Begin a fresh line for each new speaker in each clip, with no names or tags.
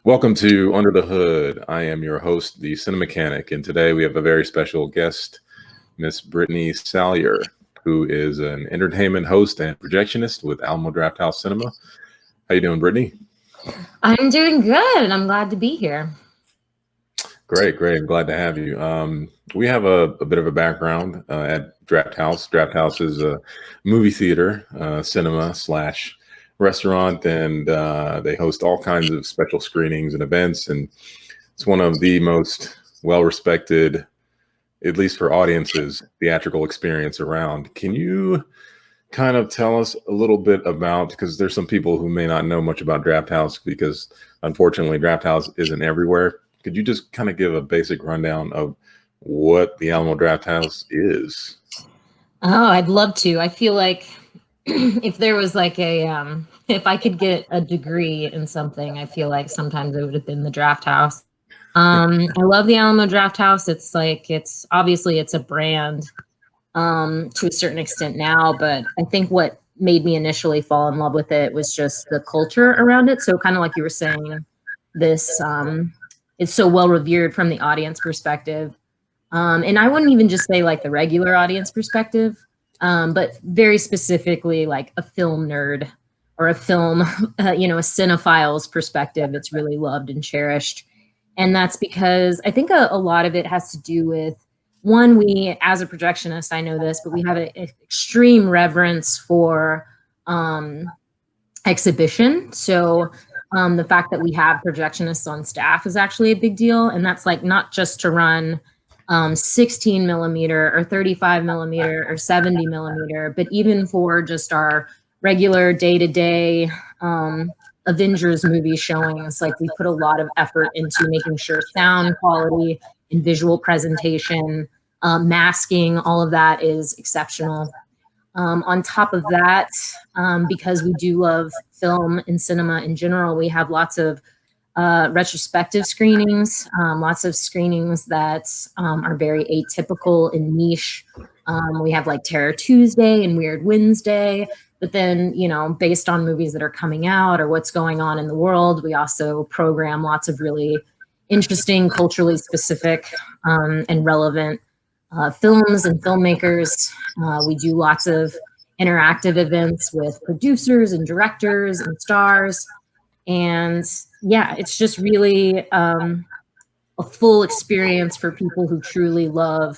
Welcome to Under the Hood. I am your host, the Cine-mechanic, and today we have a very special guest, Miss Britney Salyer, who is an entertainment host and projectionist with Alamo Drafthouse Cinema. How you doing, Britney?
I'm doing good, and I'm glad to be here.
Great, great. I'm glad to have you. We have a bit of a background at Drafthouse. Drafthouse is a movie theater, cinema slash restaurant, and they host all kinds of special screenings and events. And it's one of the most well-respected, at least for audiences, theatrical experience around. Can you kind of tell us a little bit about, because there's some people who may not know much about Drafthouse because unfortunately Drafthouse isn't everywhere. Could you just kind of give a basic rundown of what the Alamo Drafthouse is?
Oh, I'd love to. I feel like if there was like if I could get a degree in something, I feel like sometimes it would have been the Draft House. I love the Alamo Drafthouse. It's obviously it's a brand to a certain extent now, but I think what made me initially fall in love with it was just the culture around it. So kind of like you were saying, this it's so well revered from the audience perspective. And I wouldn't even just say like the regular audience perspective, but very specifically like a film nerd or a film, a cinephile's perspective. It's really loved and cherished. And that's because I think a lot of it has to do with one, we, as a projectionist, I know this, but we have an extreme reverence for exhibition. So the fact that we have projectionists on staff is actually a big deal. And that's like not just to run 16 millimeter or 35 millimeter or 70 millimeter, but even for just our regular day-to-day Avengers movie showings. Like we put a lot of effort into making sure sound quality and visual presentation, masking, all of that is exceptional. On top of that, because we do love film and cinema in general, we have lots of retrospective screenings, lots of screenings that are very atypical and niche. We have like Terror Tuesday and Weird Wednesday, but then, based on movies that are coming out or what's going on in the world, we also program lots of really interesting, culturally specific and relevant films and filmmakers. We do lots of interactive events with producers and directors and stars. And yeah, it's just really a full experience for people who truly love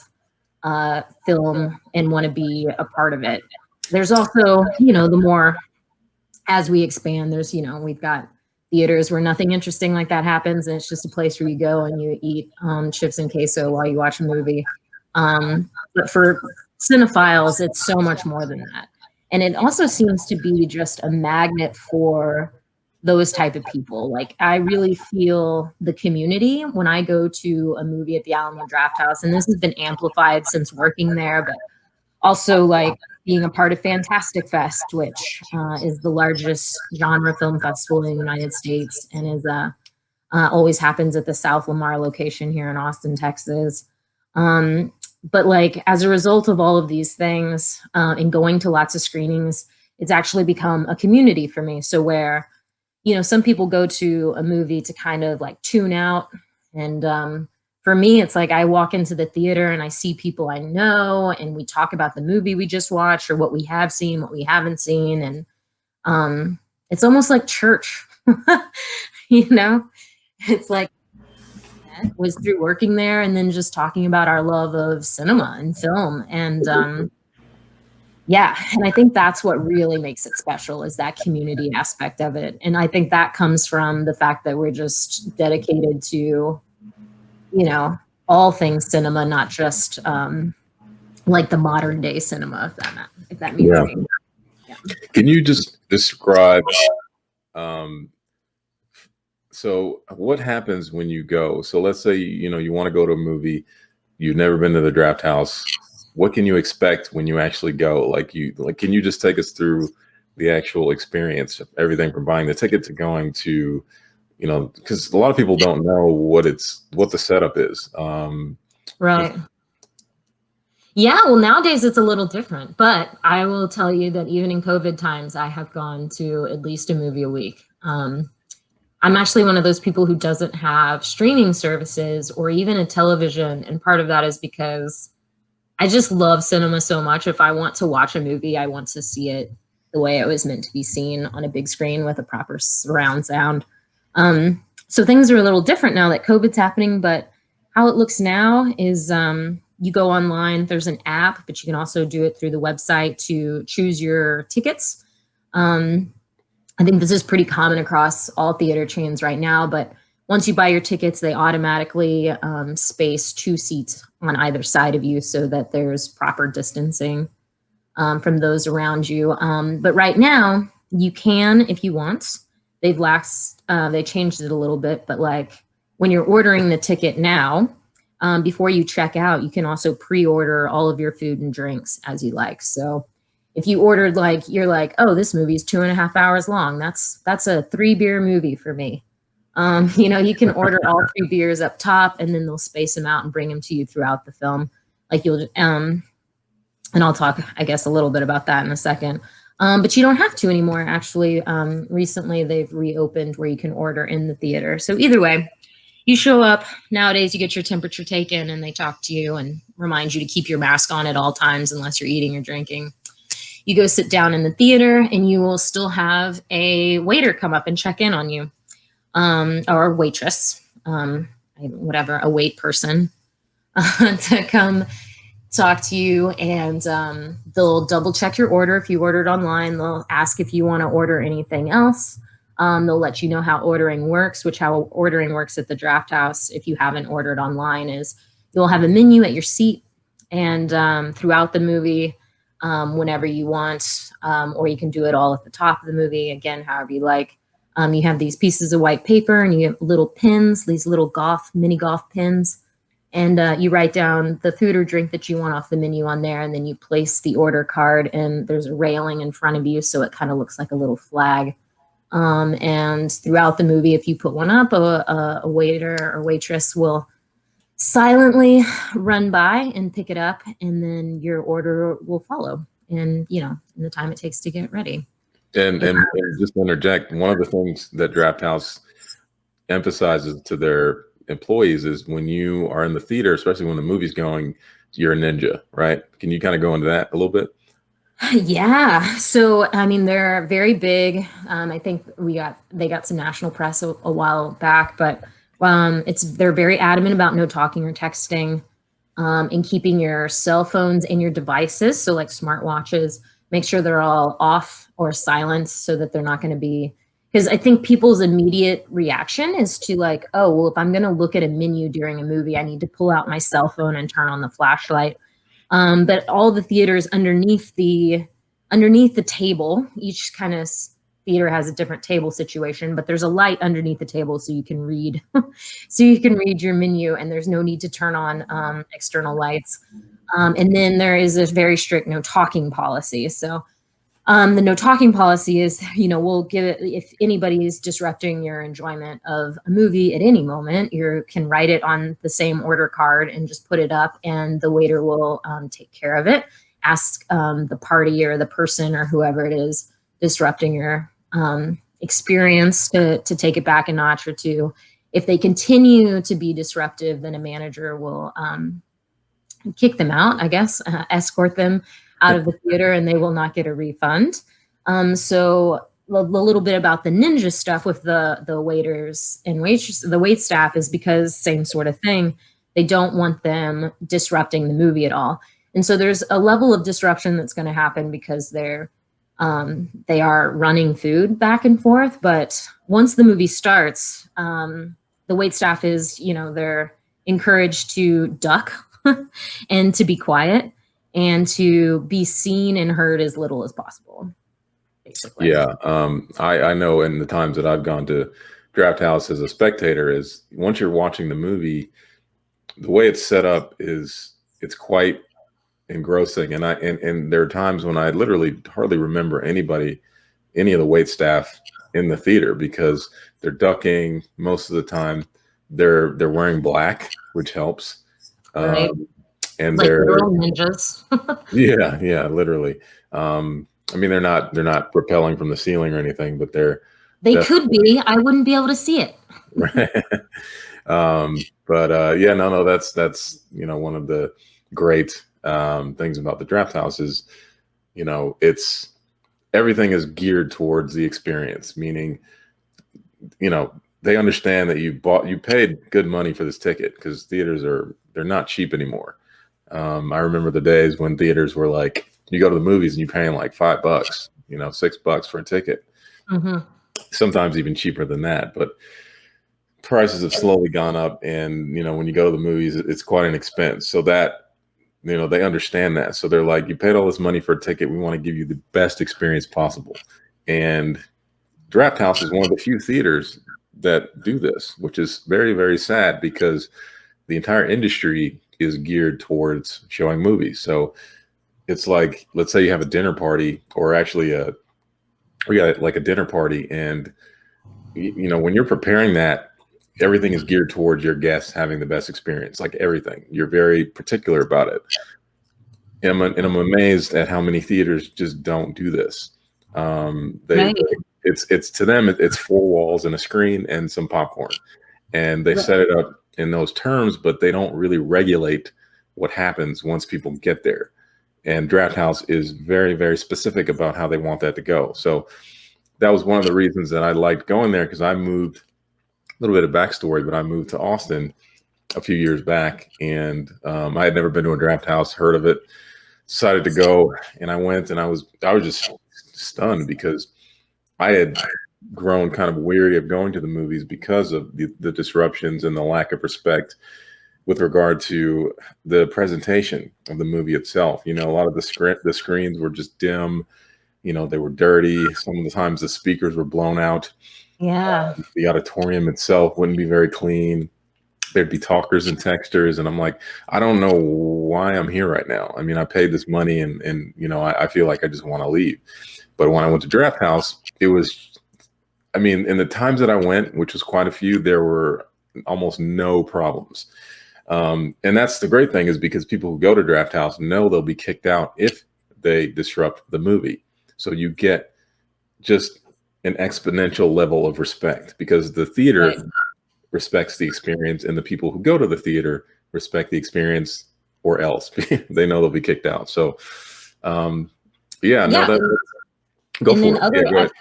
film and want to be a part of it. There's also, the more as we expand, there's, we've got theaters where nothing interesting like that happens, and it's just a place where you go and you eat chips and queso while you watch a movie. But for cinephiles, it's so much more than that. And it also seems to be just a magnet for those type of people. Like I really feel the community when I go to a movie at the Alamo Drafthouse, and this has been amplified since working there, but also like being a part of Fantastic Fest, which is the largest genre film festival in the United States and is always happens at the South Lamar location here in Austin, Texas. But like as a result of all of these things and going to lots of screenings, it's actually become a community for me. So where, some people go to a movie to kind of like tune out. And for me, it's like I walk into the theater and I see people I know and we talk about the movie we just watched or what we have seen, what we haven't seen. And it's almost like church, it's like was through working there and then just talking about our love of cinema and film. And yeah, and I think that's what really makes it special is that community aspect of it. And I think that comes from the fact that we're just dedicated to, all things cinema, not just like the modern day cinema, if that means anything.
Yeah. Can you just describe so what happens when you go? So let's say, you want to go to a movie, you've never been to the Drafthouse. What can you expect when you actually go? Can you just take us through the actual experience of everything from buying the ticket to going to, because a lot of people don't know what the setup is.
Right. Yeah, well, nowadays it's a little different, but I will tell you that even in COVID times, I have gone to at least a movie a week. I'm actually one of those people who doesn't have streaming services or even a television, and part of that is because I just love cinema so much. If I want to watch a movie, I want to see it the way it was meant to be seen on a big screen with a proper surround sound. So things are a little different now that COVID's happening, but how it looks now is you go online, there's an app, but you can also do it through the website to choose your tickets. I think this is pretty common across all theater chains right now, but once you buy your tickets, they automatically space 2 seats on either side of you so that there's proper distancing from those around you. But right now, you can, if you want. They changed it a little bit, but like when you're ordering the ticket now, before you check out, you can also pre-order all of your food and drinks as you like. So if you ordered like, you're like, oh, this movie is 2.5 hours long. That's a 3-beer movie for me. You know, you can order all 3 beers up top, and then they'll space them out and bring them to you throughout the film. Like you'll, and I'll talk, I guess, a little bit about that in a second. But you don't have to anymore. Actually, recently they've reopened where you can order in the theater. So either way, you show up. Nowadays, you get your temperature taken, and they talk to you and remind you to keep your mask on at all times unless you're eating or drinking. You go sit down in the theater, and you will still have a waiter come up and check in on you, or waitress, whatever, a wait person, to come talk to you, and they'll double check your order. If you ordered online, they'll ask if you want to order anything else. They'll let you know how ordering works, how ordering works at the Draft House if you haven't ordered online is you'll have a menu at your seat, and throughout the movie, whenever you want, or you can do it all at the top of the movie, again, however you like. You have these pieces of white paper, and you have little pins, these little mini golf pins, and you write down the food or drink that you want off the menu on there, and then you place the order card, and there's a railing in front of you, so it kind of looks like a little flag. And throughout the movie, if you put one up, a waiter or waitress will silently run by and pick it up, and then your order will follow, and you know, in the time it takes to get ready.
And just to interject, one of the things that Draft House emphasizes to their employees is when you are in the theater, especially when the movie's going, you're a ninja, right? Can you kind of go into that a little bit?
Yeah. So, I mean, they're very big. I think they got some national press a while back, but they're very adamant about no talking or texting, and keeping your cell phones and your devices. So like smartwatches, make sure they're all off or silent so that they're not going to be, because I think people's immediate reaction is to like, oh, well, if I'm going to look at a menu during a movie, I need to pull out my cell phone and turn on the flashlight. But all the theaters underneath the table, each kind of theater has a different table situation, but there's a light underneath the table so you can read, your menu, and there's no need to turn on external lights. And then there is a very strict no talking policy. So the no talking policy is, you know, we'll give it, if anybody is disrupting your enjoyment of a movie at any moment, you can write it on the same order card and just put it up, and the waiter will take care of it. Ask the party or the person or whoever it is disrupting your experience to take it back a notch or two. If they continue to be disruptive, then a manager will kick them out, I guess, escort them out of the theater, and they will not get a refund. So a little bit about the ninja stuff with the waiters and waitresses, the wait staff, is because same sort of thing. They don't want them disrupting the movie at all. And so there's a level of disruption that's going to happen because they are running food back and forth. But once the movie starts, the wait staff is, you know, they're encouraged to duck and to be quiet and to be seen and heard as little as possible, basically.
Yeah. I know in the times that I've gone to Draft House as a spectator, is once you're watching the movie, the way it's set up it's quite engrossing. And there are times when I literally hardly remember any of the wait staff in the theater because they're ducking most of the time. They're wearing black, which helps.
Right.
And
like
they're
ninjas.
yeah, literally. I mean, they're not propelling from the ceiling or anything, but they're
They could be. I wouldn't be able to see it.
Right. But yeah, no, that's one of the great things about the Draft House is, it's everything is geared towards the experience, meaning, they understand that you paid good money for this ticket because theaters they're not cheap anymore. I remember the days when theaters were like, you go to the movies and you're paying like $5, $6 for a ticket.
Mm-hmm.
Sometimes even cheaper than that. But prices have slowly gone up, and when you go to the movies, it's quite an expense. So that they understand that. So they're like, you paid all this money for a ticket. We want to give you the best experience possible. And Draft House is one of the few theaters that do this, which is very, very sad because the entire industry is geared towards showing movies. So it's like, let's say you have a dinner party, or actually we got like a dinner party, and when you're preparing that, everything is geared towards your guests having the best experience. Like everything, you're very particular about it. And I'm amazed at how many theaters just don't do this.
Right.
It's to them, it's four walls and a screen and some popcorn, and they set it up in those terms, but they don't really regulate what happens once people get there. And Draft House is very, very specific about how they want that to go. So that was one of the reasons that I liked going there, because I moved, a little bit of backstory, but I moved to Austin a few years back, and I had never been to a Draft House, heard of it, decided to go, and I went, and I was just stunned because I had grown kind of weary of going to the movies because of the disruptions and the lack of respect with regard to the presentation of the movie itself. A lot of the screens were just dim. They were dirty. Some of the times the speakers were blown out.
Yeah.
The auditorium itself wouldn't be very clean. There'd be talkers and texters, and I'm like, I don't know why I'm here right now. I mean, I paid this money, and I feel like I just want to leave. But when I went to Draft House, it was, I mean, in the times that I went, which was quite a few, there were almost no problems. And that's the great thing, is because people who go to Draft House know they'll be kicked out if they disrupt the movie. So you get just an exponential level of respect, because the theater respects the experience, and the people who go to the theater respect the experience, or else they know they'll be kicked out. So, go for it.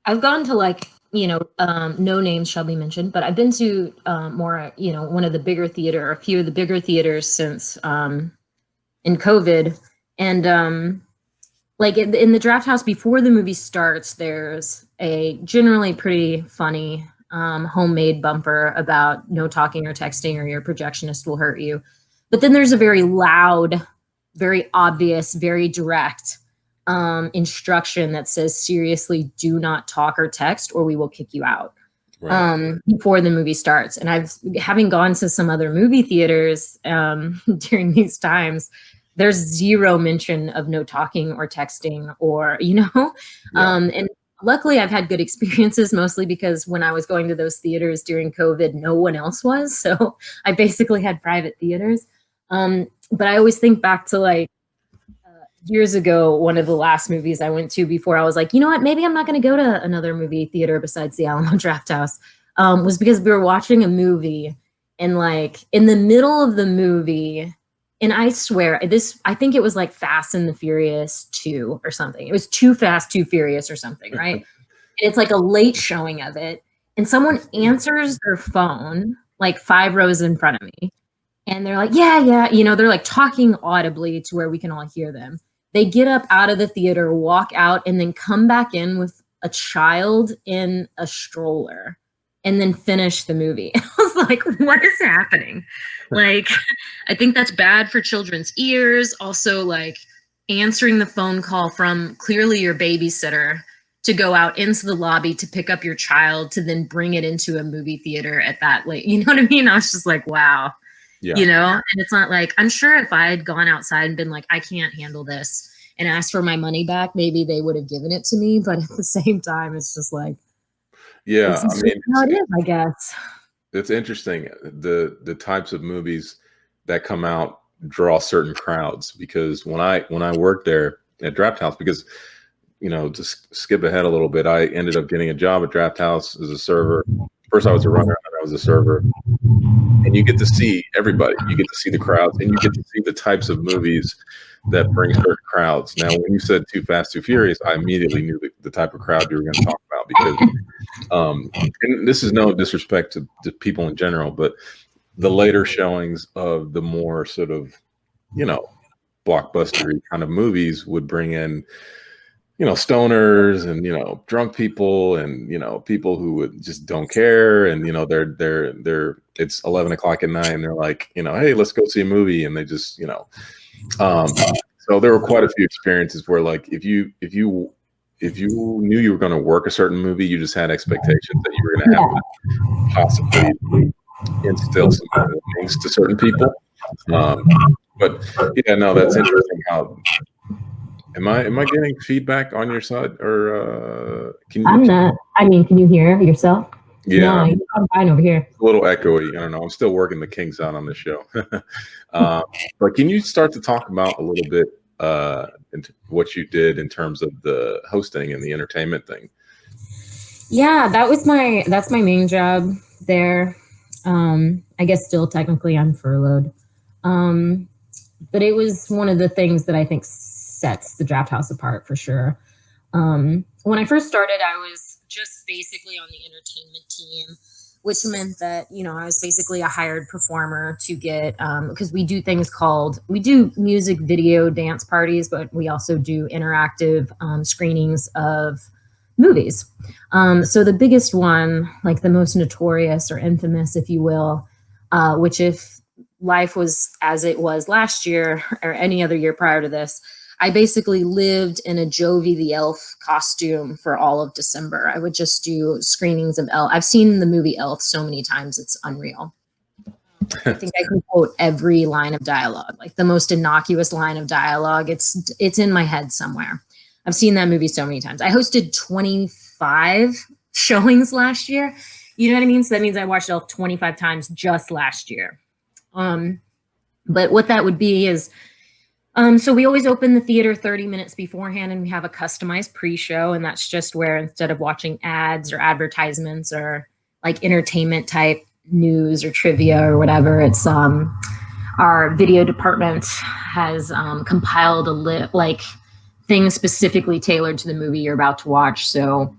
I've gone to like, no names shall be mentioned, but I've been to more, one of the bigger theater, or a few of the bigger theaters since in COVID. And like in the Draft House, before the movie starts, there's a generally pretty funny homemade bumper about no talking or texting, or your projectionist will hurt you. But then there's a very loud, very obvious, very direct instruction that says, seriously, do not talk or text, or we will kick you out. Before the movie starts. And having gone to some other movie theaters during these times, there's zero mention of no talking or texting, or and luckily I've had good experiences, mostly because when I was going to those theaters during COVID, no one else was, so I basically had private theaters. But I always think back to like years ago, one of the last movies I went to before I was like, you know what, maybe I'm not going to go to another movie theater besides the Alamo Drafthouse, was because we were watching a movie, and like in the middle of the movie, and I swear I think it was like Fast and the Furious 2 or something. It was Too Fast, Too Furious or something, right? And it's like a late showing of it, and someone answers their phone like 5 rows in front of me. And they're like, yeah, they're like talking audibly to where we can all hear them. They get up out of the theater, walk out, and then come back in with a child in a stroller, and then finish the movie. I was like, what is happening? Like, I think that's bad for children's ears. Also, like, answering the phone call from clearly your babysitter to go out into the lobby to pick up your child, to then bring it into a movie theater at that late. You know what I mean? I was just like, wow. Yeah. And it's not like, I'm sure if I had gone outside and been like, I can't handle this, and asked for my money back, maybe they would have given it to me. But at the same time, it's just like,
yeah, I mean,
how it is, I guess.
It's interesting, the types of movies that come out draw certain crowds, because when I worked there at Draft House, because just skip ahead a little bit, I ended up getting a job at Drafthouse as a server. First, I was a runner, and then I was a server. And you get to see everybody. You get to see the crowds, and you get to see the types of movies that bring certain crowds. Now, when you said Too Fast, Too Furious, I immediately knew the type of crowd you were going to talk about because, and this is no disrespect to people in general, but the later showings of the more sort of, blockbustery kind of movies would bring in, stoners and, drunk people and, people who would just don't care. And, they're it's 11 o'clock at night and they're like, hey, let's go see a movie. And they just, so there were quite a few experiences where like, if you knew you were going to work a certain movie, you just had expectations that you were going to have to possibly instill some things to certain people. But yeah, no, that's interesting. How am I getting feedback on your side, or
I'm not. I mean, can you hear yourself?
Yeah,
no, I'm fine over here.
A little echoey. I don't know. I'm still working the kinks out on the show. But can you start to talk about a little bit what you did in terms of the hosting and the entertainment thing?
Yeah, that's my main job there. I guess still technically I'm furloughed. But it was one of the things that I think sets the Drafthouse apart for sure. When I first started, I was just basically on the entertainment team, which meant that, I was basically a hired performer to get, because we do music, video, dance parties, but we also do interactive screenings of movies. So the biggest one, like the most notorious or infamous, if you will, which if life was as it was last year or any other year prior to this, I basically lived in a Jovi the Elf costume for all of December. I would just do screenings of Elf. I've seen the movie Elf so many times, it's unreal. I think I can quote every line of dialogue, like the most innocuous line of dialogue. It's in my head somewhere. I've seen that movie so many times. I hosted 25 showings last year. You know what I mean? So that means I watched Elf 25 times just last year. But what that would be is, so we always open the theater 30 minutes beforehand and we have a customized pre-show. And that's just where instead of watching ads or advertisements or like entertainment type news or trivia or whatever, it's our video department has compiled like things specifically tailored to the movie you're about to watch. So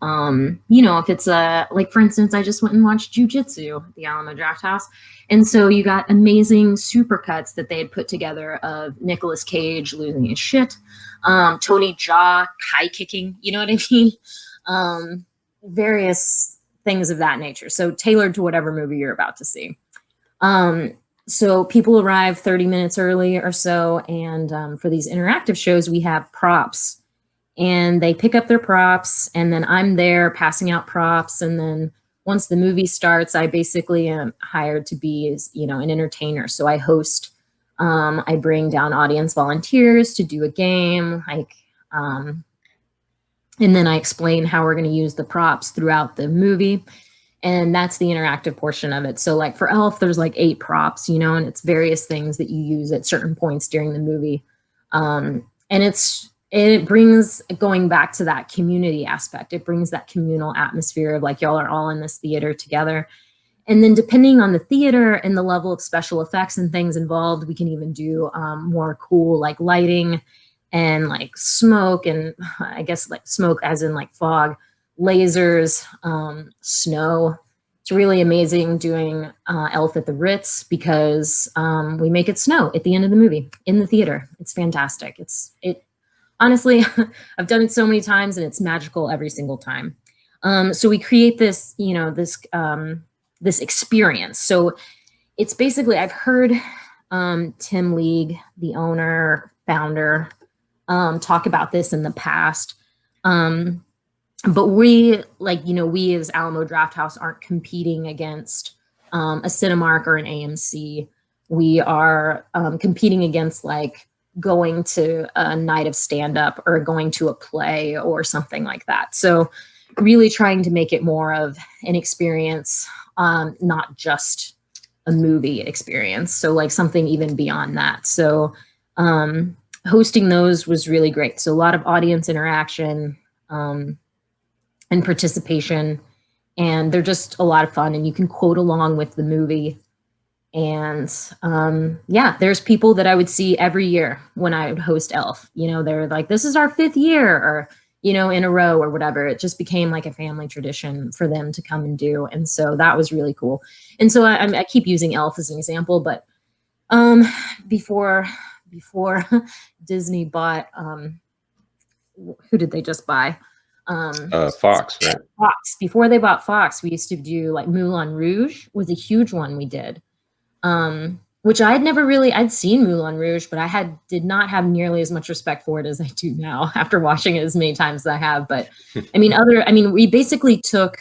if it's like, for instance, I just went and watched Jiu-Jitsu at the Alamo Drafthouse. And so you got amazing supercuts that they had put together of Nicolas Cage losing his shit, Tony Jaa high kicking, you know what I mean? Various things of that nature. So tailored to whatever movie you're about to see. So people arrive 30 minutes early or so. And for these interactive shows, we have props. And they pick up their props, and then I'm there passing out props. And then once the movie starts, I basically am hired to be, an entertainer. So I host, I bring down audience volunteers to do a game, and then I explain how we're going to use the props throughout the movie. And that's the interactive portion of it. So like for Elf, there's like 8 props, and it's various things that you use at certain points during the movie. And it brings, going back to that community aspect, it brings that communal atmosphere of like, y'all are all in this theater together. And then depending on the theater and the level of special effects and things involved, we can even do more cool like lighting and like smoke, and I guess like smoke as in like fog, lasers, snow. It's really amazing doing Elf at the Ritz because we make it snow at the end of the movie in the theater. It's fantastic. Honestly, I've done it so many times and it's magical every single time. So we create this, this experience. So it's basically, I've heard Tim League, the owner, founder, talk about this in the past. But we as Alamo Drafthouse aren't competing against a Cinemark or an AMC. We are competing against like going to a night of stand-up or going to a play or something like that. So really trying to make it more of an experience, not just a movie experience. So like something even beyond that. So hosting those was really great. So a lot of audience interaction and participation, and they're just a lot of fun, and you can quote along with the movie. And yeah, there's people that I would see every year when I would host Elf. You know, they're like, this is our 5th year, or, you know, in a row or whatever. It just became like a family tradition for them to come and do. And so that was really cool. And so I keep using Elf as an example, but before Disney bought, who did they just buy?
Fox, right?
Fox. Before they bought Fox, we used to do like Moulin Rouge was a huge one we did. Which I had never really, I'd seen Moulin Rouge, but did not have nearly as much respect for it as I do now after watching it as many times as I have. But I mean, we basically took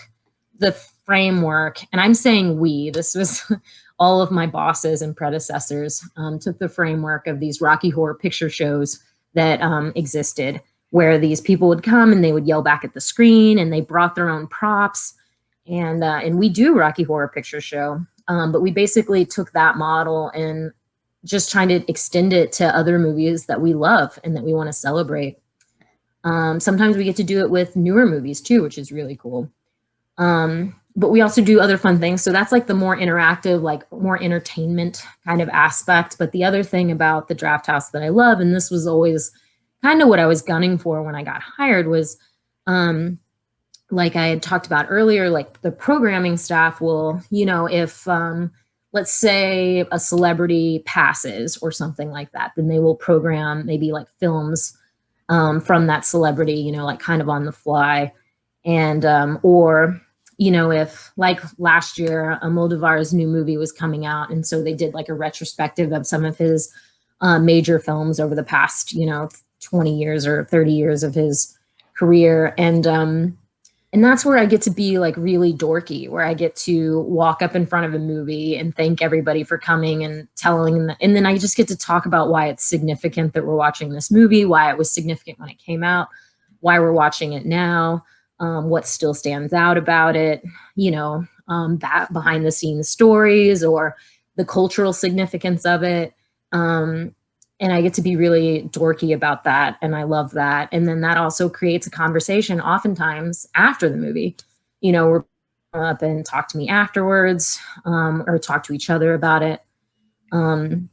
the framework, and I'm saying this was all of my bosses and predecessors, took the framework of these Rocky Horror Picture Shows that existed, where these people would come and they would yell back at the screen, and they brought their own props. And we do Rocky Horror Picture Show. But we basically took that model and just trying to extend it to other movies that we love and that we want to celebrate. Sometimes we get to do it with newer movies too, which is really cool. But we also do other fun things. So that's like the more interactive, like more entertainment kind of aspect. But the other thing about the Draft House that I love, and this was always kind of what I was gunning for when I got hired, was like I had talked about earlier, like the programming staff will, you know, if let's say a celebrity passes or something like that, then they will program maybe like films from that celebrity, you know, like kind of on the fly. And or, you know, if like last year, Moldovar's new movie was coming out, and so they did like a retrospective of some of his major films over the past, you know, 20 years or 30 years of his career. And that's where I get to be like really dorky, where I get to walk up in front of a movie and thank everybody for coming and telling them. And then I just get to talk about why it's significant that we're watching this movie, why it was significant when it came out, why we're watching it now, what still stands out about it, you know, that behind the scenes stories or the cultural significance of it. And I get to be really dorky about that. And I love that. And then that also creates a conversation oftentimes after the movie. You know, we're up and talk to me afterwards, or talk to each other about it. And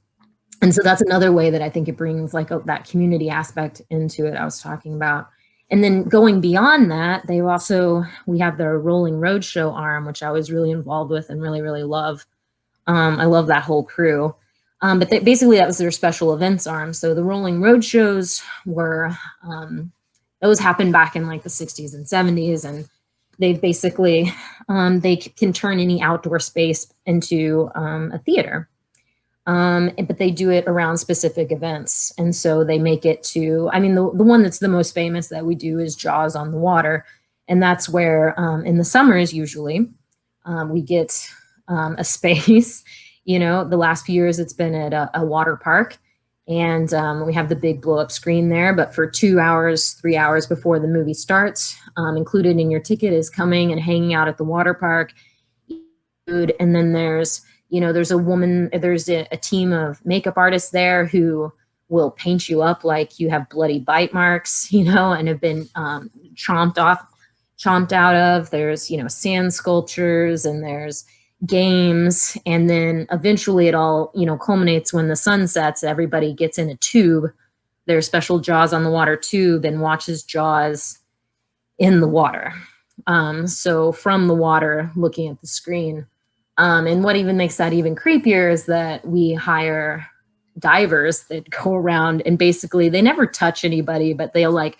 so that's another way that I think it brings like that community aspect into it I was talking about. And then going beyond that, we have the Rolling Roadshow arm, which I was really involved with and really, really love. I love that whole crew. But basically that was their special events arm. So the Rolling Road shows were, those happened back in like the 60s and 70s. And they've basically, they can turn any outdoor space into a theater. But they do it around specific events. And so they make it to, I mean, the one that's the most famous that we do is Jaws on the Water. And that's where in the summers, usually, we get a space. You know, the last few years it's been at a water park, and we have the big blow up screen there. But for 2 hours, 3 hours before the movie starts, included in your ticket is coming and hanging out at the water park. And then there's a team of makeup artists there who will paint you up like you have bloody bite marks, you know, and have been chomped out of. There's, you know, sand sculptures, and there's games, and then eventually it all, you know, culminates when the sun sets. Everybody gets in a tube, their special Jaws on the Water tube, and watches Jaws in the water. So from the water, looking at the screen. And what even makes that even creepier is that we hire divers that go around, and basically they never touch anybody, but they'll like,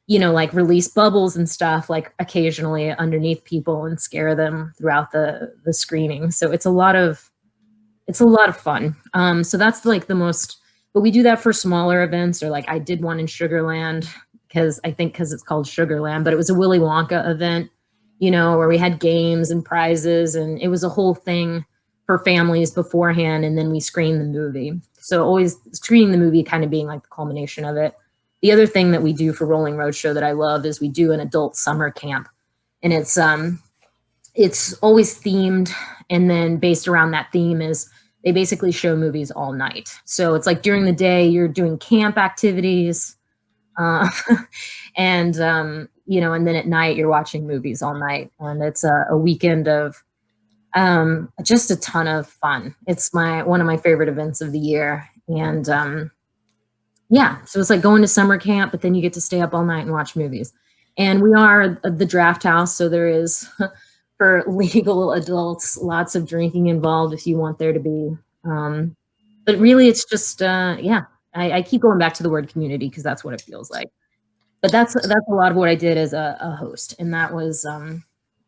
you know, like release bubbles and stuff like occasionally underneath people and scare them throughout the screening. So it's a lot of fun. So that's like the most, but we do that for smaller events, or like I did one in Sugarland because it's called Sugarland, but it was a Willy Wonka event, you know, where we had games and prizes, and it was a whole thing for families beforehand. And then we screened the movie. So always screening the movie kind of being like the culmination of it. The other thing that we do for Rolling Roadshow that I love is we do an adult summer camp, and it's always themed, and then based around that theme is they basically show movies all night. So it's like during the day you're doing camp activities, uh, and and then at night you're watching movies all night, and it's a weekend of just a ton of fun. It's my one of my favorite events of the year, and yeah, so it's like going to summer camp, but then you get to stay up all night and watch movies. And we are the draft house, so there is for legal adults lots of drinking involved if you want there to be. Um, but really, it's just yeah. I keep going back to the word community because that's what it feels like. But that's a lot of what I did as a host, and that was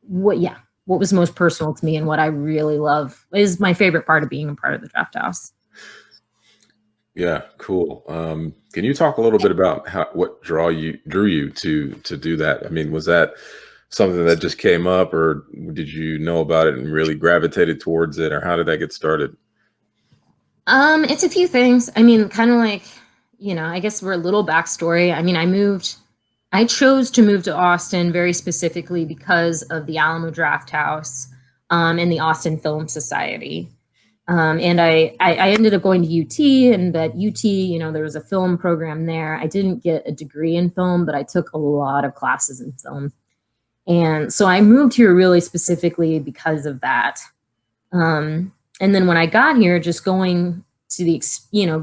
what was most personal to me and what I really love is my favorite part of being a part of the draft house.
Yeah, cool. Can you talk a little bit about what drew you to do that? I mean, was that something that just came up, or did you know about it and really gravitated towards it, or how did that get started?
It's a few things. I mean, kind of like, I guess we're a little backstory. I mean, I chose to move to Austin very specifically because of the Alamo Drafthouse, and the Austin Film Society. And I ended up going to UT, and at UT, there was a film program there. I didn't get a degree in film, but I took a lot of classes in film. And so I moved here really specifically because of that. And then when I got here, just going to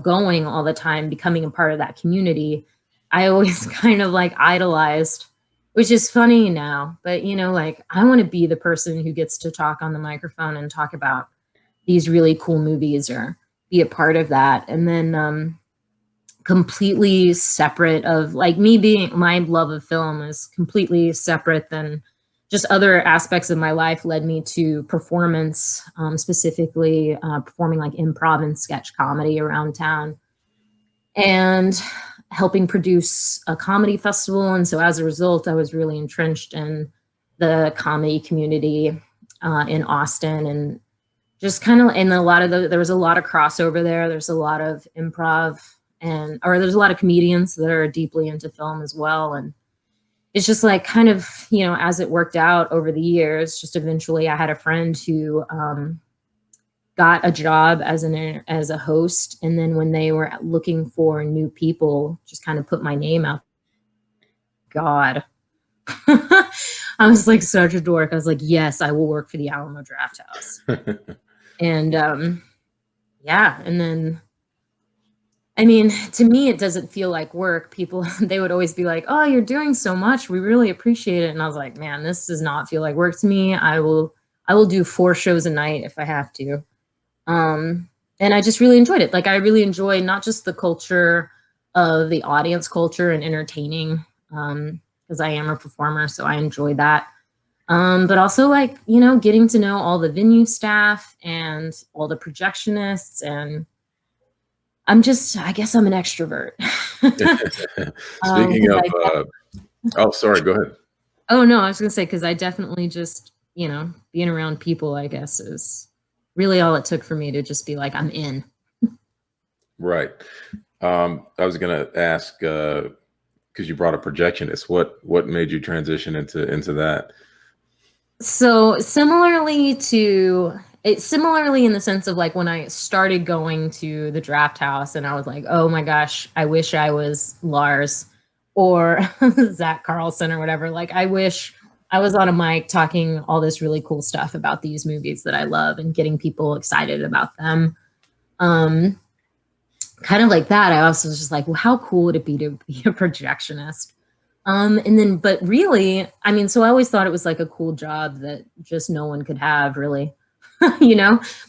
going all the time, becoming a part of that community, I always kind of like idolized, which is funny now, but like I want to be the person who gets to talk on the microphone and talk about these really cool movies or be a part of that. And then completely separate of like me being my love of film is completely separate than just other aspects of my life led me to performance, specifically performing like improv and sketch comedy around town and helping produce a comedy festival. And so as a result, I was really entrenched in the comedy community in Austin, and just kind of in there was a lot of crossover there. There's a lot of improv or there's a lot of comedians that are deeply into film as well. And it's just like kind of, as it worked out over the years, just eventually I had a friend who got a job as a host. And then when they were looking for new people, just kind of put my name out. God. I was like such a dork. I was like, yes, I will work for the Alamo Drafthouse. And yeah, and then I mean, to me, it doesn't feel like work. People, they would always be like, "Oh, you're doing so much. We really appreciate it." And I was like, "Man, this does not feel like work to me. I will do 4 shows a night if I have to." And I just really enjoyed it. Like I really enjoy not just the culture of the audience culture and entertaining, because I am a performer, so I enjoy that. But also like, getting to know all the venue staff and all the projectionists, and I guess I'm an extrovert.
Speaking
'Cause
of, oh, sorry, go ahead.
oh no, I was gonna say, because I definitely just, being around people, I guess, is really all it took for me to just be like, I'm in.
Right. I was gonna ask, because you brought a projectionist. What made you transition into that?
So similarly in the sense of like when I started going to the draft house and I was like, oh my gosh, I wish I was Lars or Zach Carlson or whatever. Like I wish I was on a mic talking all this really cool stuff about these movies that I love and getting people excited about them. Um, Kind of like that. I also was just like, well, how cool would it be to be a projectionist? And then, but really, I mean, so I always thought it was like a cool job that just no one could have, really,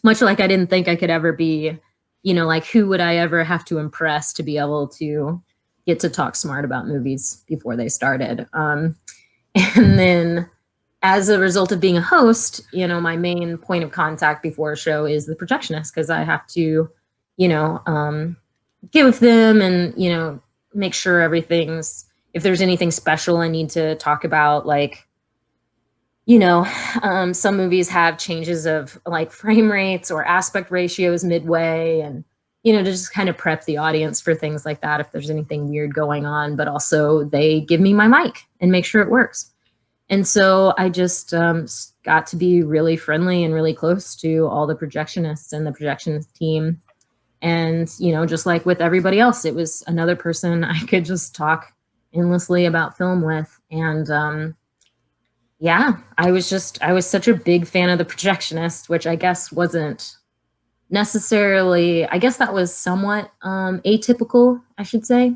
much like I didn't think I could ever be, like who would I ever have to impress to be able to get to talk smart about movies before they started. And then as a result of being a host, my main point of contact before a show is the projectionist because I have to, get with them and, make sure if there's anything special I need to talk about, like, some movies have changes of like frame rates or aspect ratios midway and, to just kind of prep the audience for things like that if there's anything weird going on, but also they give me my mic and make sure it works. And so I just got to be really friendly and really close to all the projectionists and the projectionist team. And, you know, just like with everybody else, it was another person I could just talk endlessly about film with. And yeah, I was such a big fan of the projectionist, which I guess wasn't necessarily, I guess that was somewhat atypical, I should say.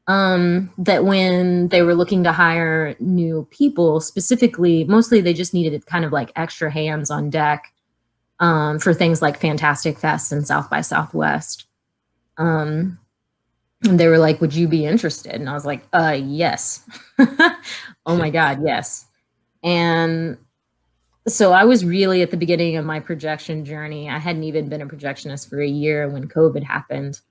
That when they were looking to hire new people, specifically, mostly they just needed kind of like extra hands on deck for things like Fantastic Fest and South by Southwest. And they were like, "Would you be interested?" And I was like, yes. Oh my God, yes. And so I was really at the beginning of my projection journey. I hadn't even been a projectionist for a year when COVID happened.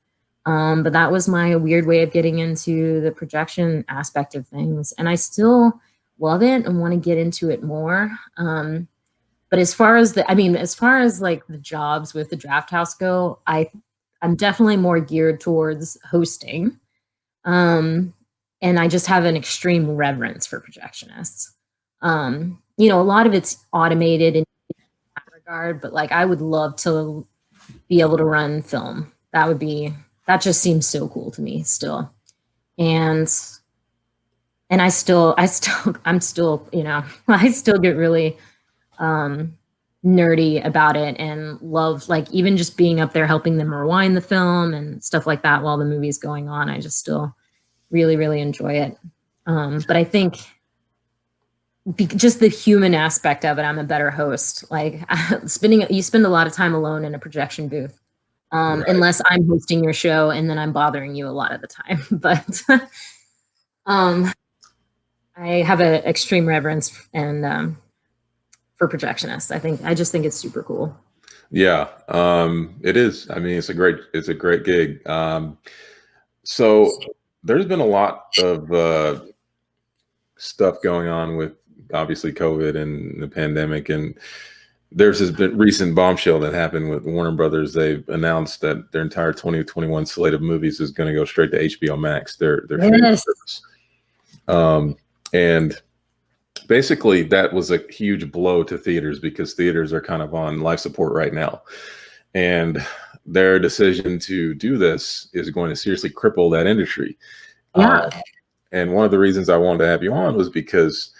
But that was my weird way of getting into the projection aspect of things. And I still love it and want to get into it more. But as far as as far as like the jobs with the draft house go, I'm definitely more geared towards hosting. And I just have an extreme reverence for projectionists. You know, a lot of it's automated in that regard, but like I would love to be able to run film. That just seems so cool to me still. And I'm still, you know, I still get really nerdy about it and love like even just being up there helping them rewind the film and stuff like that while the movie's going on. I just still really, really enjoy it. But I think just the human aspect of it, I'm a better host. Like you spend a lot of time alone in a projection booth.
Right.
Unless I'm hosting your show and then I'm bothering you a lot of the time. But I have an extreme reverence and for projectionists. I just think it's super cool.
Yeah, it is. I mean, it's a great gig. So there's been a lot of stuff going on with obviously COVID and the pandemic, and there's this recent bombshell that happened with Warner Brothers. They've announced that their entire 2021 slate of movies is going to go straight to HBO Max, their streaming service. And basically that was a huge blow to theaters because theaters are kind of on life support right now. And their decision to do this is going to seriously cripple that industry.
Yeah.
And one of the reasons I wanted to have you on was because,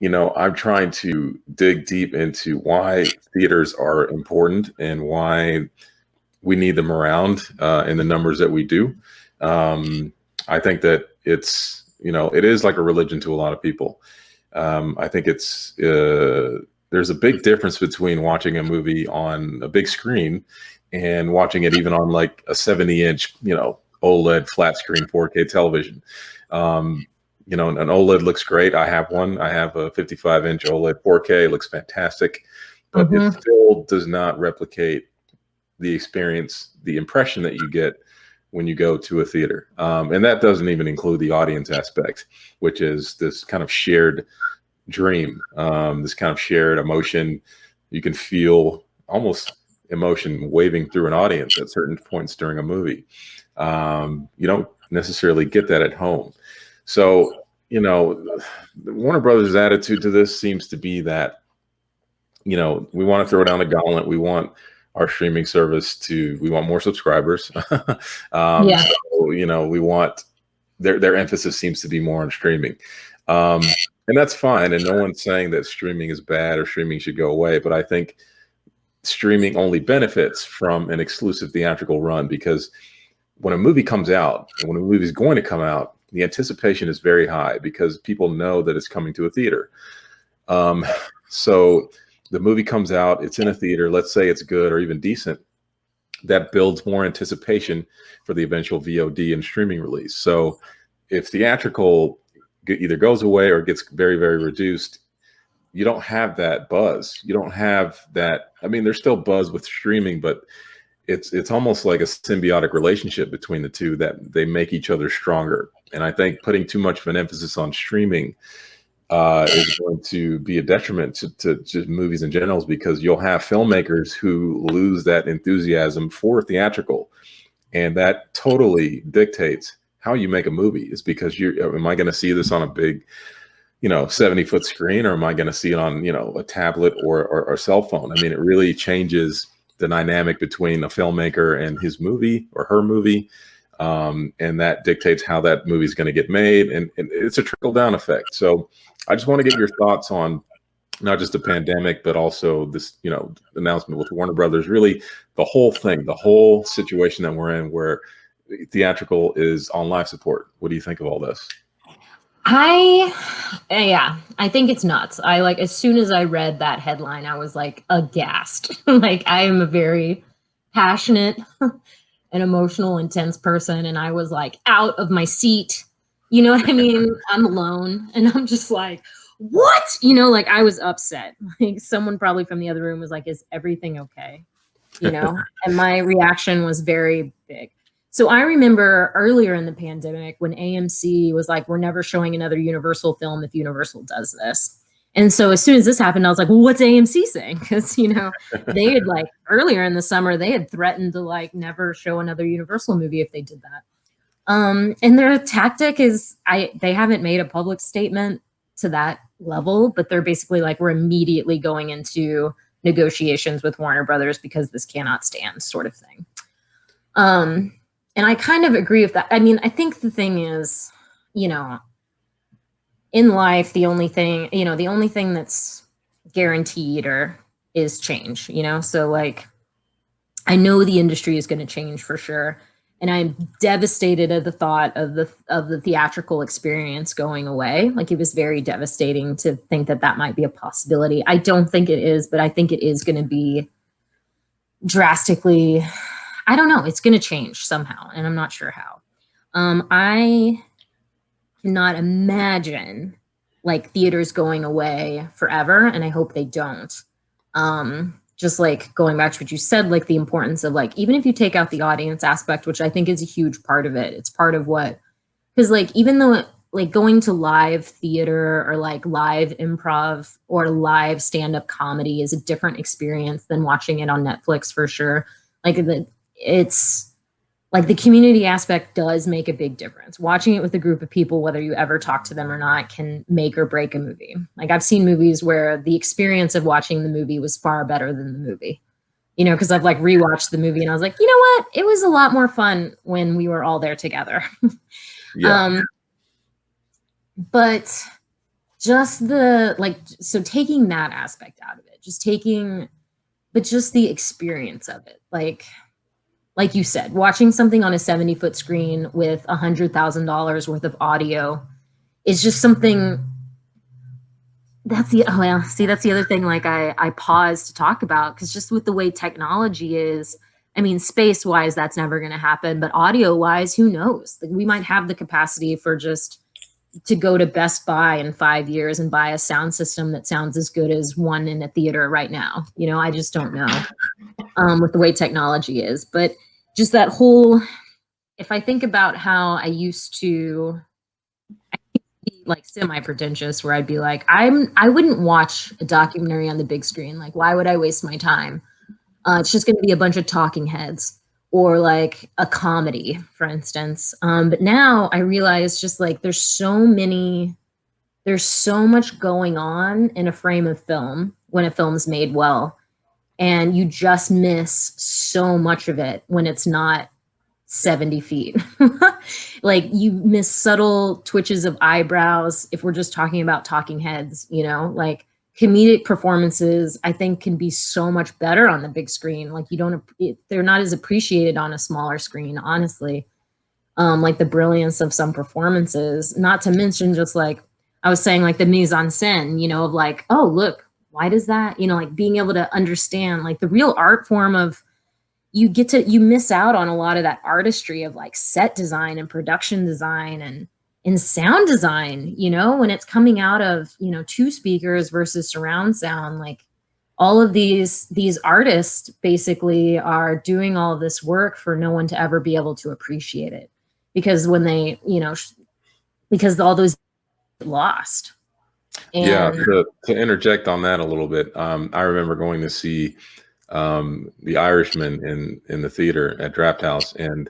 you know, I'm trying to dig deep into why theaters are important and why we need them around in the numbers that we do. I think that it's, you know, it is like a religion to a lot of people. I think it's there's a big difference between watching a movie on a big screen and watching it even on like a 70-inch, you know, OLED flat screen 4K television. You know, an OLED looks great. I have one. I have a 55-inch OLED 4K. It looks fantastic, but it still does not replicate the experience, the impression that you get when you go to a theater. And that doesn't even include the audience aspect, which is this kind of shared dream, this kind of shared emotion. You can feel almost emotion waving through an audience at certain points during a movie. You don't necessarily get that at home. So, you know, Warner Brothers' attitude to this seems to be that, you know, we want to throw down the gauntlet. We want our streaming service we want more subscribers. So, you know, we want their emphasis seems to be more on streaming. And that's fine. And no one's saying that streaming is bad or streaming should go away. But I think streaming only benefits from an exclusive theatrical run, because when a movie comes out and when a movie is going to come out, the anticipation is very high because people know that it's coming to a theater. So the movie comes out, it's in a theater, let's say it's good or even decent. That builds more anticipation for the eventual VOD and streaming release. So if theatrical either goes away or gets very, very reduced, you don't have that buzz. You don't have that. I mean, there's still buzz with streaming, but it's almost like a symbiotic relationship between the two that they make each other stronger. And I think putting too much of an emphasis on streaming is going to be a detriment to just movies in general, because you'll have filmmakers who lose that enthusiasm for theatrical, and that totally dictates how you make a movie. Is because am I going to see this on a big 70-foot screen, or am I going to see it on, a tablet or cell phone? I mean, it really changes the dynamic between a filmmaker and his movie or her movie. And that dictates how that movie is going to get made. And it's a trickle down effect. So I just want to get your thoughts on not just the pandemic, but also this, announcement with Warner Brothers, really the whole thing, the whole situation that we're in, where theatrical is on life support. What do you think of all this?
I think it's nuts. As soon as I read that headline, I was like aghast. Like, I am a very passionate and emotional, intense person, and I was like out of my seat. You know what I mean? I'm alone, and I'm just like, what? Like, I was upset. Like, someone probably from the other room was like, is everything okay? And my reaction was very big. So I remember earlier in the pandemic when AMC was like, we're never showing another Universal film if Universal does this. And so as soon as this happened, I was like, well, what's AMC saying? Because, they had like earlier in the summer, they had threatened to like never show another Universal movie if they did that. And their tactic is, they haven't made a public statement to that level, but they're basically like, we're immediately going into negotiations with Warner Brothers because this cannot stand, sort of thing. And I kind of agree with that. I mean, I think the thing is, in life, the only thing that's guaranteed is change, So like, I know the industry is going to change for sure. And I'm devastated at the thought of the theatrical experience going away. Like, it was very devastating to think that might be a possibility. I don't think it is, but I think it is going to be drastically, I don't know, it's going to change somehow, and I'm not sure how. I cannot imagine like theaters going away forever, and I hope they don't. Just like going back to what you said, like the importance of like, even if you take out the audience aspect, which I think is a huge part of it, it's part of what, because like, even though like going to live theater or like live improv or live stand-up comedy is a different experience than watching it on Netflix for sure. Like, it's like the community aspect does make a big difference. Watching it with a group of people, whether you ever talk to them or not, can make or break a movie. Like, I've seen movies where the experience of watching the movie was far better than the movie, because I've like rewatched the movie and I was like, you know what? It was a lot more fun when we were all there together.
Yeah.
But just so taking that aspect out of it, just the experience of it. Like you said, watching something on a 70-foot screen with $100,000 worth of audio is just something. That's the other thing. Like, I pause to talk about, because just with the way technology is, I mean, space wise, that's never going to happen. But audio wise, who knows? Like, we might have the capacity for just to go to Best Buy in 5 years and buy a sound system that sounds as good as one in a theater right now. I just don't know with the way technology is. But just that whole, if I think about how I used to be like semi-pretentious, where I'd be like, I wouldn't watch a documentary on the big screen. Like, why would I waste my time? It's just going to be a bunch of talking heads, or like a comedy, for instance. But now I realize just like there's so much going on in a frame of film when a film's made well. And you just miss so much of it when it's not 70 feet. Like, you miss subtle twitches of eyebrows if we're just talking about talking heads, like comedic performances, I think, can be so much better on the big screen. Like, they're not as appreciated on a smaller screen, honestly. Like the brilliance of some performances, not to mention just like I was saying, like the mise en scène, of like, oh, look, why does that, like being able to understand like the real art form of, you miss out on a lot of that artistry of like set design and production design and sound design, when it's coming out of, 2 speakers versus surround sound. Like, all of these artists basically are doing all of this work for no one to ever be able to appreciate it, because when they, because all those lost. And
yeah, to interject on that a little bit, I remember going to see The Irishman in the theater at Drafthouse, and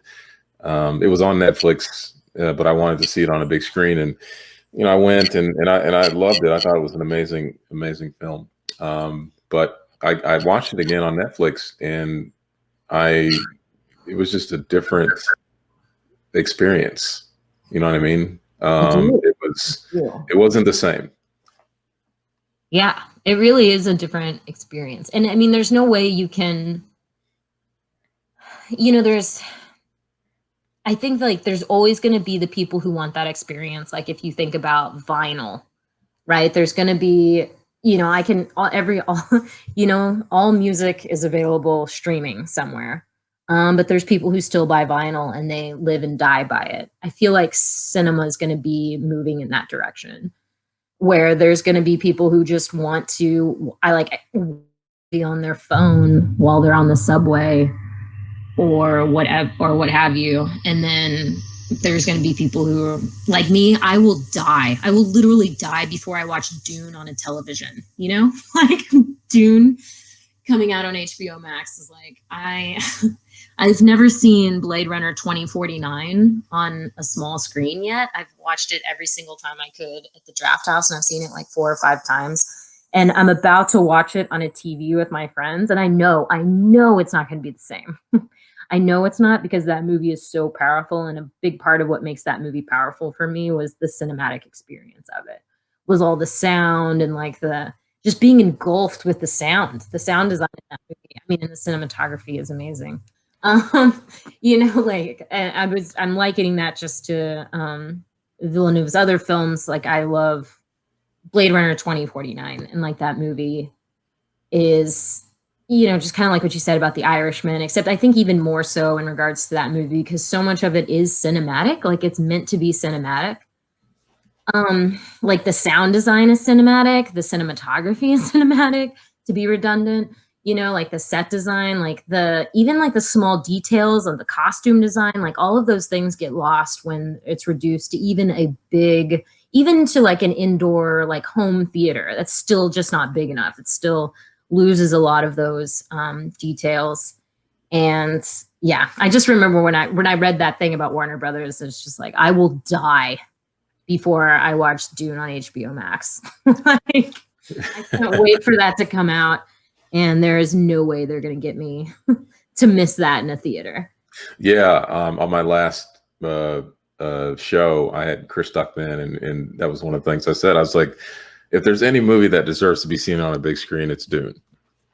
it was on Netflix, but I wanted to see it on a big screen. And I went and I loved it. I thought it was an amazing film. But I watched it again on Netflix, and I it was just a different experience. You know what I mean?
I do.
It wasn't the same.
Yeah, it really is a different experience. And I mean, there's no way you can, there's, I think like there's always going to be the people who want that experience. Like if you think about vinyl, right? There's going to be, I can, all music is available streaming somewhere. But there's people who still buy vinyl and they live and die by it. I feel like cinema is going to be moving in that direction, where there's going to be people who just want to, be on their phone while they're on the subway or whatever, or what have you. And then there's going to be people who are like me. I will die. I will literally die before I watch Dune on a television, like Dune coming out on HBO Max is like, I've never seen Blade Runner 2049 on a small screen yet. I've watched it every single time I could at the Drafthouse, and I've seen it like 4 or 5 times. And I'm about to watch it on a TV with my friends, and I know it's not going to be the same. I know it's not, because that movie is so powerful, and a big part of what makes that movie powerful for me was the cinematic experience of it. Was all the sound and like the just being engulfed with the sound. The sound design in that movie, I mean, and the cinematography is amazing. Like I'm likening that just to Villeneuve's other films. Like I love Blade Runner 2049, and like that movie is, just kind of like what you said about The Irishman, except I think even more so in regards to that movie, because so much of it is cinematic. Like it's meant to be cinematic. Like the sound design is cinematic, the cinematography is cinematic, to be redundant, like the set design, like even like the small details of the costume design, like all of those things get lost when it's reduced to even to like an indoor, like home theater. That's still just not big enough. It still loses a lot of those details. And yeah, I just remember when I read that thing about Warner Brothers, it's just like, I will die before I watched Dune on HBO Max. Like, I can't wait for that to come out, and there is no way they're going to get me to miss that in a theater.
Yeah, on my last show, I had Chris Duckman, and that was one of the things I said. I was like, if there's any movie that deserves to be seen on a big screen, it's Dune.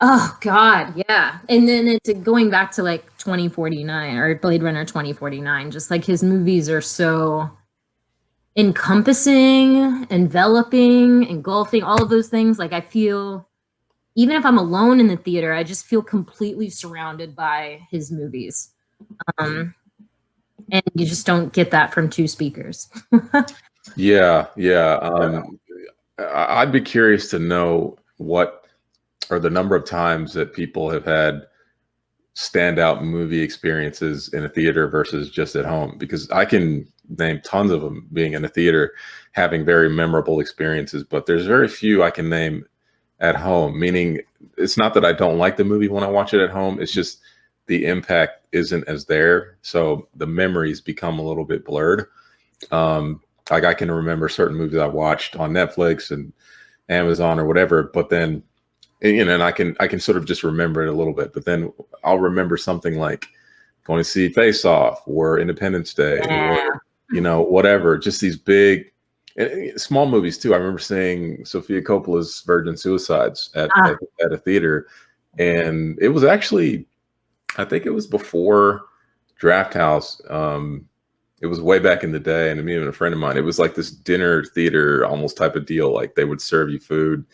Oh God, yeah. And then it's going back to like 2049 or Blade Runner 2049. Just like his movies are so encompassing, enveloping, engulfing, all of those things. Like I feel, even if I'm alone in the theater, I just feel completely surrounded by his movies. And you just don't get that from 2 speakers.
Yeah. I'd be curious to know what are the number of times that people have had standout movie experiences in a theater versus just at home, because I can name tons of them being in a theater, having very memorable experiences, but there's very few I can name at home, meaning it's not that I don't like the movie when I watch it at home. It's just the impact isn't as there. So the memories become a little bit blurred. Like I can remember certain movies I watched on Netflix and Amazon or whatever, but then, and I can sort of just remember it a little bit, but then I'll remember something like going to see Face Off or Independence Day or, whatever, just these big, small movies too. I remember seeing Sofia Coppola's Virgin Suicides at a theater, and it was actually, I think it was before Drafthouse. It was way back in the day, and me and a friend of mine, it was like this dinner theater almost type of deal. Like they would serve you food,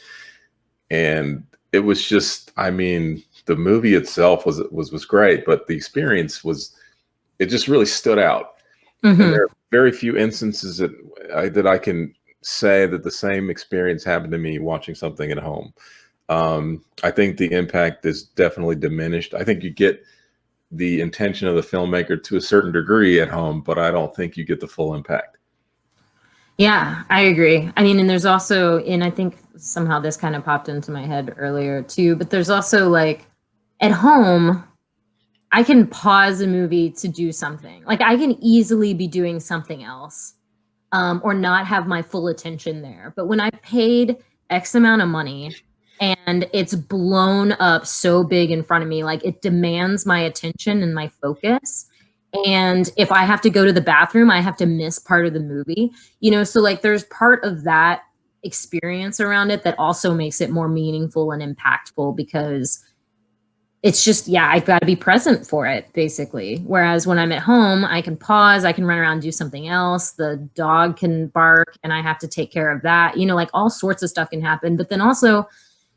and it was just, I mean, the movie itself was great, but the experience it just really stood out. Mm-hmm. And there are very few instances that I can say that the same experience happened to me watching something at home. I think the impact is definitely diminished. I think you get the intention of the filmmaker to a certain degree at home, but I don't think you get the full impact.
Yeah, I agree. I mean, and there's also, and I think somehow this kind of popped into my head earlier too, but there's also like at home, I can pause a movie to do something. Like I can easily be doing something else or not have my full attention there. But when I paid X amount of money and it's blown up so big in front of me, like it demands my attention and my focus. And if I have to go to the bathroom, I have to miss part of the movie, you know, so like there's part of that experience around it that also makes it more meaningful and impactful because it's just, yeah, I've got to be present for it, basically. Whereas when I'm at home, I can pause, I can run around and do something else. The dog can bark and I have to take care of that. You know, like all sorts of stuff can happen. But then also,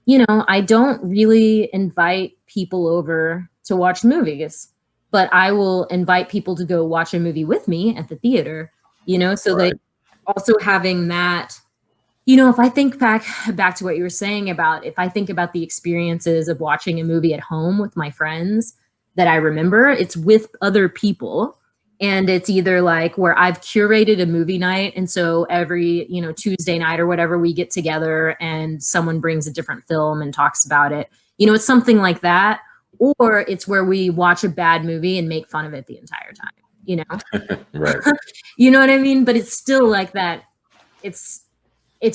you know, I don't really invite people over to watch movies, but I will invite people to go watch a movie with me at the theater, you know? So
Right.
like also having that, you know, if I think back to what you were saying about if I think about the experiences of watching a movie at home with my friends that I remember, it's with other people. And it's either like where I've curated a movie night. And so every, you know, Tuesday night or whatever, we get together and someone brings a different film and talks about it. You know, it's something like that. Or it's where we watch a bad movie and make fun of it the entire time, you know?
Right.
You know what I mean? But it's still like that. It's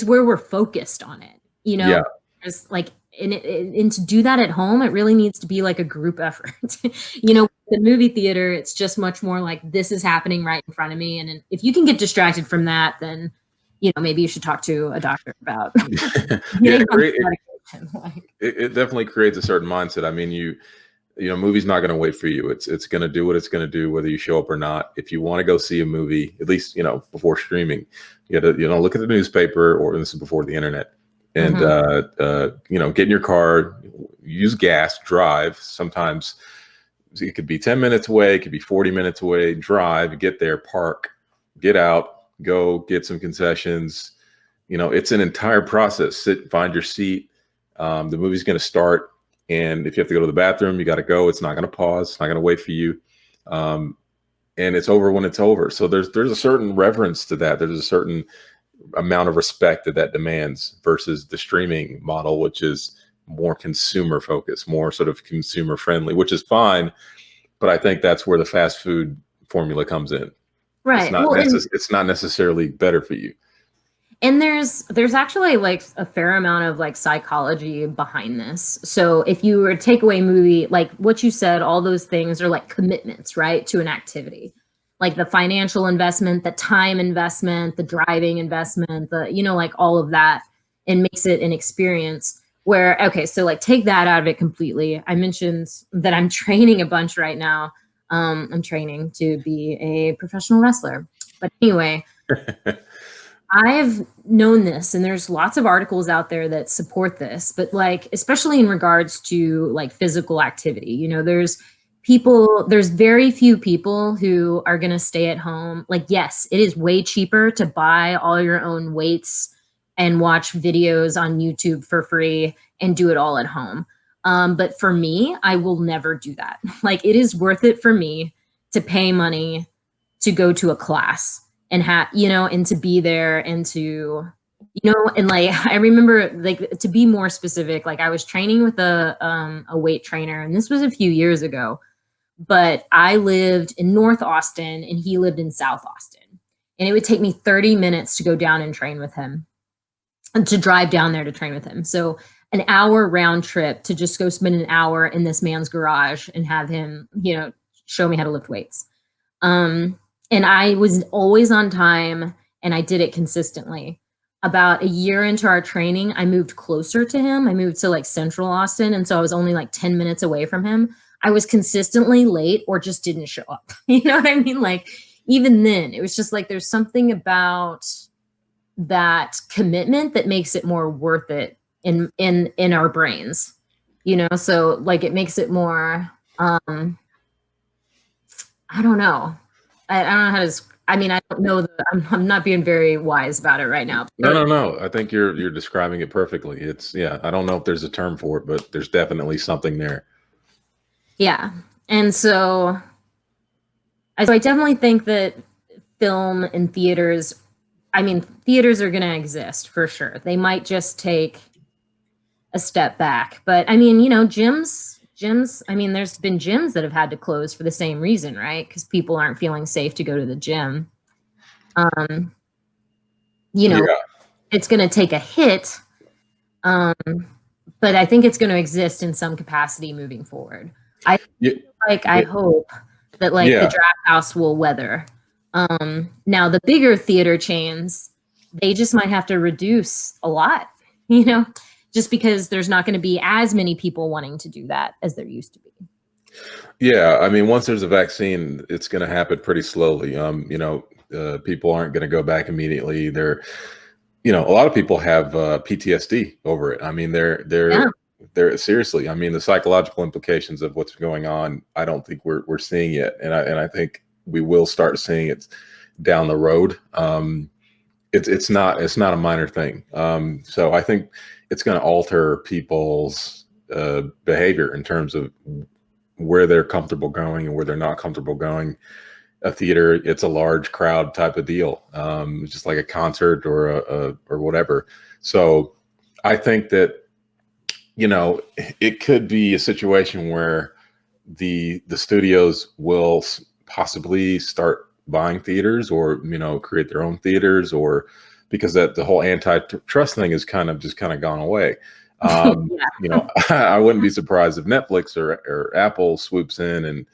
where we're focused on it, you know.
Yeah.
There's like and to do that at home, it really needs to be like a group effort. You know, the movie theater, it's just much more like this is happening right in front of me, and if you can get distracted from that, then you know maybe you should talk to a doctor about
Yeah,
getting
it,
on
crea-
medication. Like,
it definitely creates a certain mindset. I mean, you know, movie's not going to wait for you. It's going to do what it's going to do, whether you show up or not. If you want to go see a movie, at least, you know, before streaming, you got to, you know, look at the newspaper, or this is before the internet, and, you know, get in your car, use gas, drive. Sometimes it could be 10 minutes away. It could be 40 minutes away, drive, get there, park, get out, go get some concessions. You know, it's an entire process. Sit, find your seat. The movie's going to start. And if you have to go to the bathroom, you got to go. It's not going to pause. It's not going to wait for you. And it's over when it's over. So there's a certain reverence to that. There's a certain amount of respect that demands versus the streaming model, which is more consumer focused, more sort of consumer friendly, which is fine. But I think that's where the fast food formula comes in.
right. Well, and
It's not necessarily better for you.
And there's actually like a fair amount of like psychology behind this. So if you were to take away movie, like what you said, all those things are like commitments, right, to an activity. Like the financial investment, the time investment, the driving investment, the, you know, like all of that, and makes it an experience where, okay, so like take that out of it completely. I mentioned that I'm training a bunch right now. I'm training to be a professional wrestler. But anyway, I've known this, and there's lots of articles out there that support this, but like, especially in regards to like physical activity, you know, there's very few people who are going to stay at home. Like, yes, it is way cheaper to buy all your own weights and watch videos on YouTube for free and do it all at home. But for me, I will never do that. Like, it is worth it for me to pay money to go to a class and have, you know, and to be there and to, you know, and like, I remember like to be more specific, like I was training with a weight trainer, and this was a few years ago, but I lived in North Austin and he lived in South Austin. And it would take me 30 minutes to go down and train with him and to drive down there to train with him. So an hour round trip to just go spend an hour in this man's garage and have him, you know, show me how to lift weights. And I was always on time and I did it consistently. About a year into our training, I moved closer to him. I moved to like Central Austin. And so I was only like 10 minutes away from him. I was consistently late or just didn't show up. You know what I mean? Like even then, it was just like there's something about that commitment that makes it more worth it in our brains. You know, so like it makes it more I don't know. I don't know how to. I mean, I don't know. I'm not being very wise about it right now.
No. I think you're describing it perfectly. It's, yeah. I don't know if there's a term for it, but there's definitely something there.
Yeah, and so I definitely think that film and theaters. I mean, theaters are going to exist for sure. They might just take a step back, but I mean, you know, gyms. I mean, there's been gyms that have had to close for the same reason, right? Because people aren't feeling safe to go to the gym. you know,
Yeah.
it's going to take a hit. But I think it's going to exist in some capacity moving forward. I I hope that like the Draft House will weather. Now the bigger theater chains, they just might have to reduce a lot, just because there's not going to be as many people wanting to do that as there used to be.
Yeah, I mean, once there's a vaccine, it's going to happen pretty slowly. People aren't going to go back immediately. A lot of people have PTSD over it. I mean, they're seriously. I mean, the psychological implications of what's going on, I don't think we're seeing yet, and I think we will start seeing it down the road. It's not a minor thing. So I think it's going to alter people's behavior in terms of where they're comfortable going and where they're not comfortable going. A theater, it's a large crowd type of deal, just like a concert or whatever. So I think that, it could be a situation where the studios will possibly start buying theaters or, create their own theaters, or because that the whole antitrust thing is kind of gone away. I wouldn't be surprised if Netflix or Apple swoops in and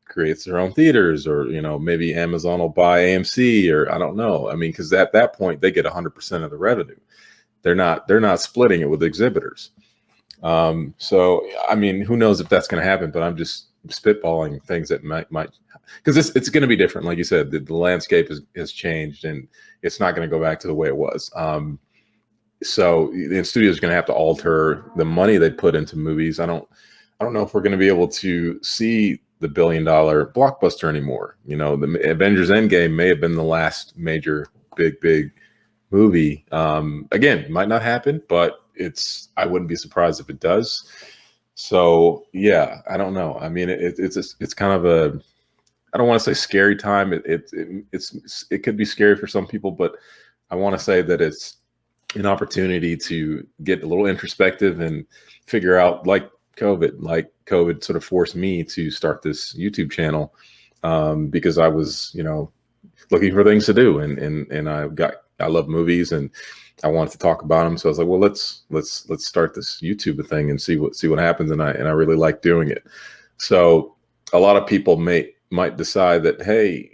creates their own theaters, or maybe Amazon will buy AMC, or I don't know. I mean, because at that point they get 100% of the revenue. They're not splitting it with exhibitors. So I mean, who knows if that's going to happen? But I'm just spitballing things that might because it's going to be different. Like you said, the landscape has changed, and it's not going to go back to the way it was. So the studios are going to have to alter the money they put into movies. I don't know if we're going to be able to see the $1 billion blockbuster anymore. The Avengers Endgame may have been the last major big movie. Again, it might not happen, but I wouldn't be surprised if it does. So yeah, I don't know. I mean, it's kind of a, I don't want to say scary time. It could be scary for some people, but I want to say that it's an opportunity to get a little introspective and figure out, like COVID sort of forced me to start this YouTube channel, because I was, looking for things to do, and I love movies and I wanted to talk about them. So I was like, well, let's start this YouTube thing and see what happens. And I really like doing it. So a lot of people might decide that, hey,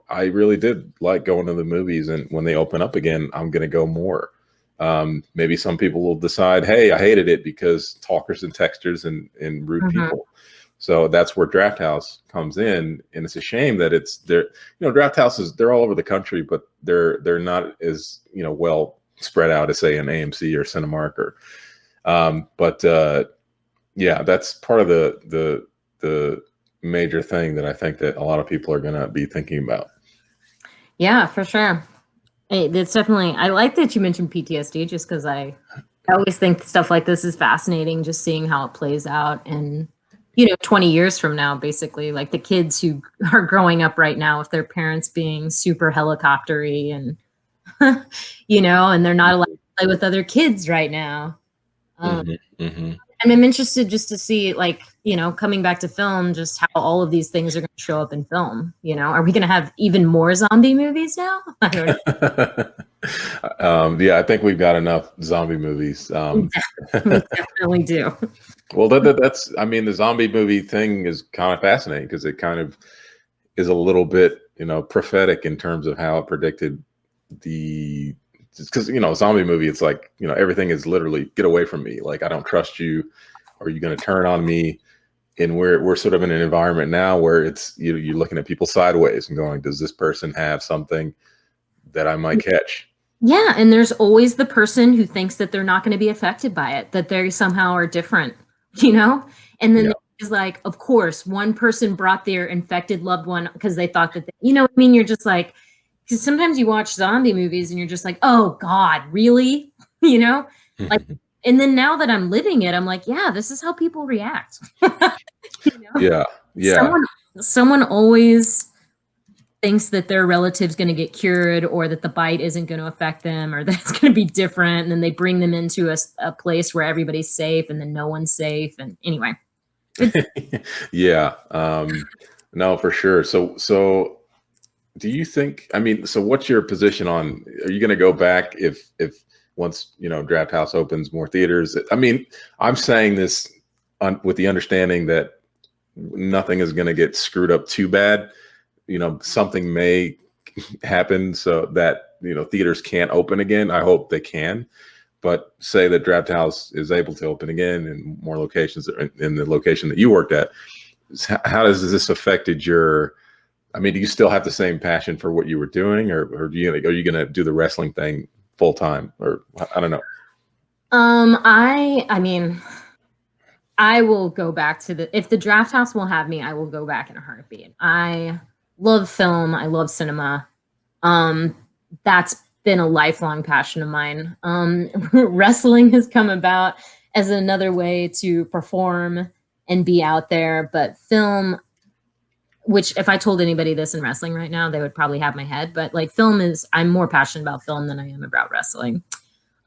I really did like going to the movies, and when they open up again, I'm going to go more. Maybe some people will decide, hey, I hated it because talkers and texters and rude people. So that's where Drafthouse comes in, and it's a shame that it's there. Drafthouses, they're all over the country, but they're not as well spread out as, say, an AMC or Cinemark or. Yeah, that's part of the major thing that I think that a lot of people are going to be thinking about.
Yeah, for sure. Hey, that's definitely, I like that you mentioned PTSD, just because I always think stuff like this is fascinating, just seeing how it plays out. And, 20 years from now, basically, like the kids who are growing up right now with their parents being super helicoptery and, and they're not allowed to play with other kids right now. And I'm interested just to see, like, coming back to film, just how all of these things are going to show up in film. Are we going to have even more zombie movies now? I don't know.
Yeah, I think we've got enough zombie movies.
We definitely do.
Well, that's, I mean, the zombie movie thing is kind of fascinating because it kind of is a little bit, prophetic in terms of how it predicted because zombie movie, it's like, everything is literally get away from me, like I don't trust you, are you going to turn on me? And we're sort of in an environment now where it's you're looking at people sideways and going, does this person have something that I might catch?
Yeah, and there's always the person who thinks that they're not going to be affected by it, that they somehow are different, and then it's like, of course, one person brought their infected loved one because they thought that what I mean? You're just like, because sometimes you watch zombie movies and you're just like, oh God, really? Like, and then now that I'm living it, I'm like, yeah, this is how people react.
Yeah.
Someone always thinks that their relative's going to get cured, or that the bite isn't going to affect them, or that it's going to be different. And then they bring them into a place where everybody's safe, and then no one's safe. And anyway.
Yeah. No, for sure. So do you think, I mean, so what's your position on, are you going to go back if once, Draft House opens more theaters? I mean, I'm saying this with the understanding that nothing is going to get screwed up too bad. Something may happen so that, theaters can't open again. I hope they can. But say that Draft House is able to open again in more locations, in the location that you worked at. How has this affected your, I mean, do you still have the same passion for what you were doing, or are you going to do the wrestling thing full time, or I don't know?
I mean, I will go back to if the Draft House will have me, I will go back in a heartbeat. I love film. I love cinema. That's been a lifelong passion of mine. Wrestling has come about as another way to perform and be out there, but film, which if I told anybody this in wrestling right now, they would probably have my head, but like I'm more passionate about film than I am about wrestling.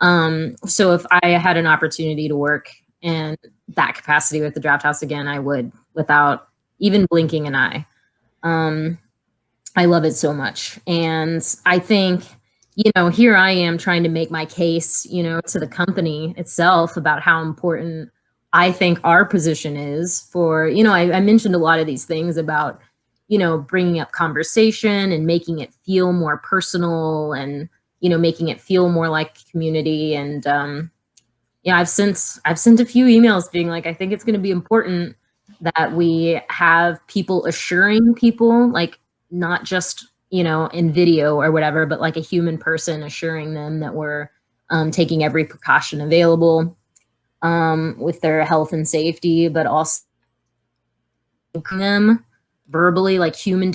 So if I had an opportunity to work in that capacity with the Draft House again, I would, without even blinking an eye. I love it so much. And I think, here I am trying to make my case, to the company itself about how important I think our position is for, I mentioned a lot of these things about, bringing up conversation and making it feel more personal and, making it feel more like community. And, I've sent a few emails being like, I think it's going to be important that we have people assuring people, like not just, in video or whatever, but like a human person assuring them that we're taking every precaution available with their health and safety, but also them verbally, like human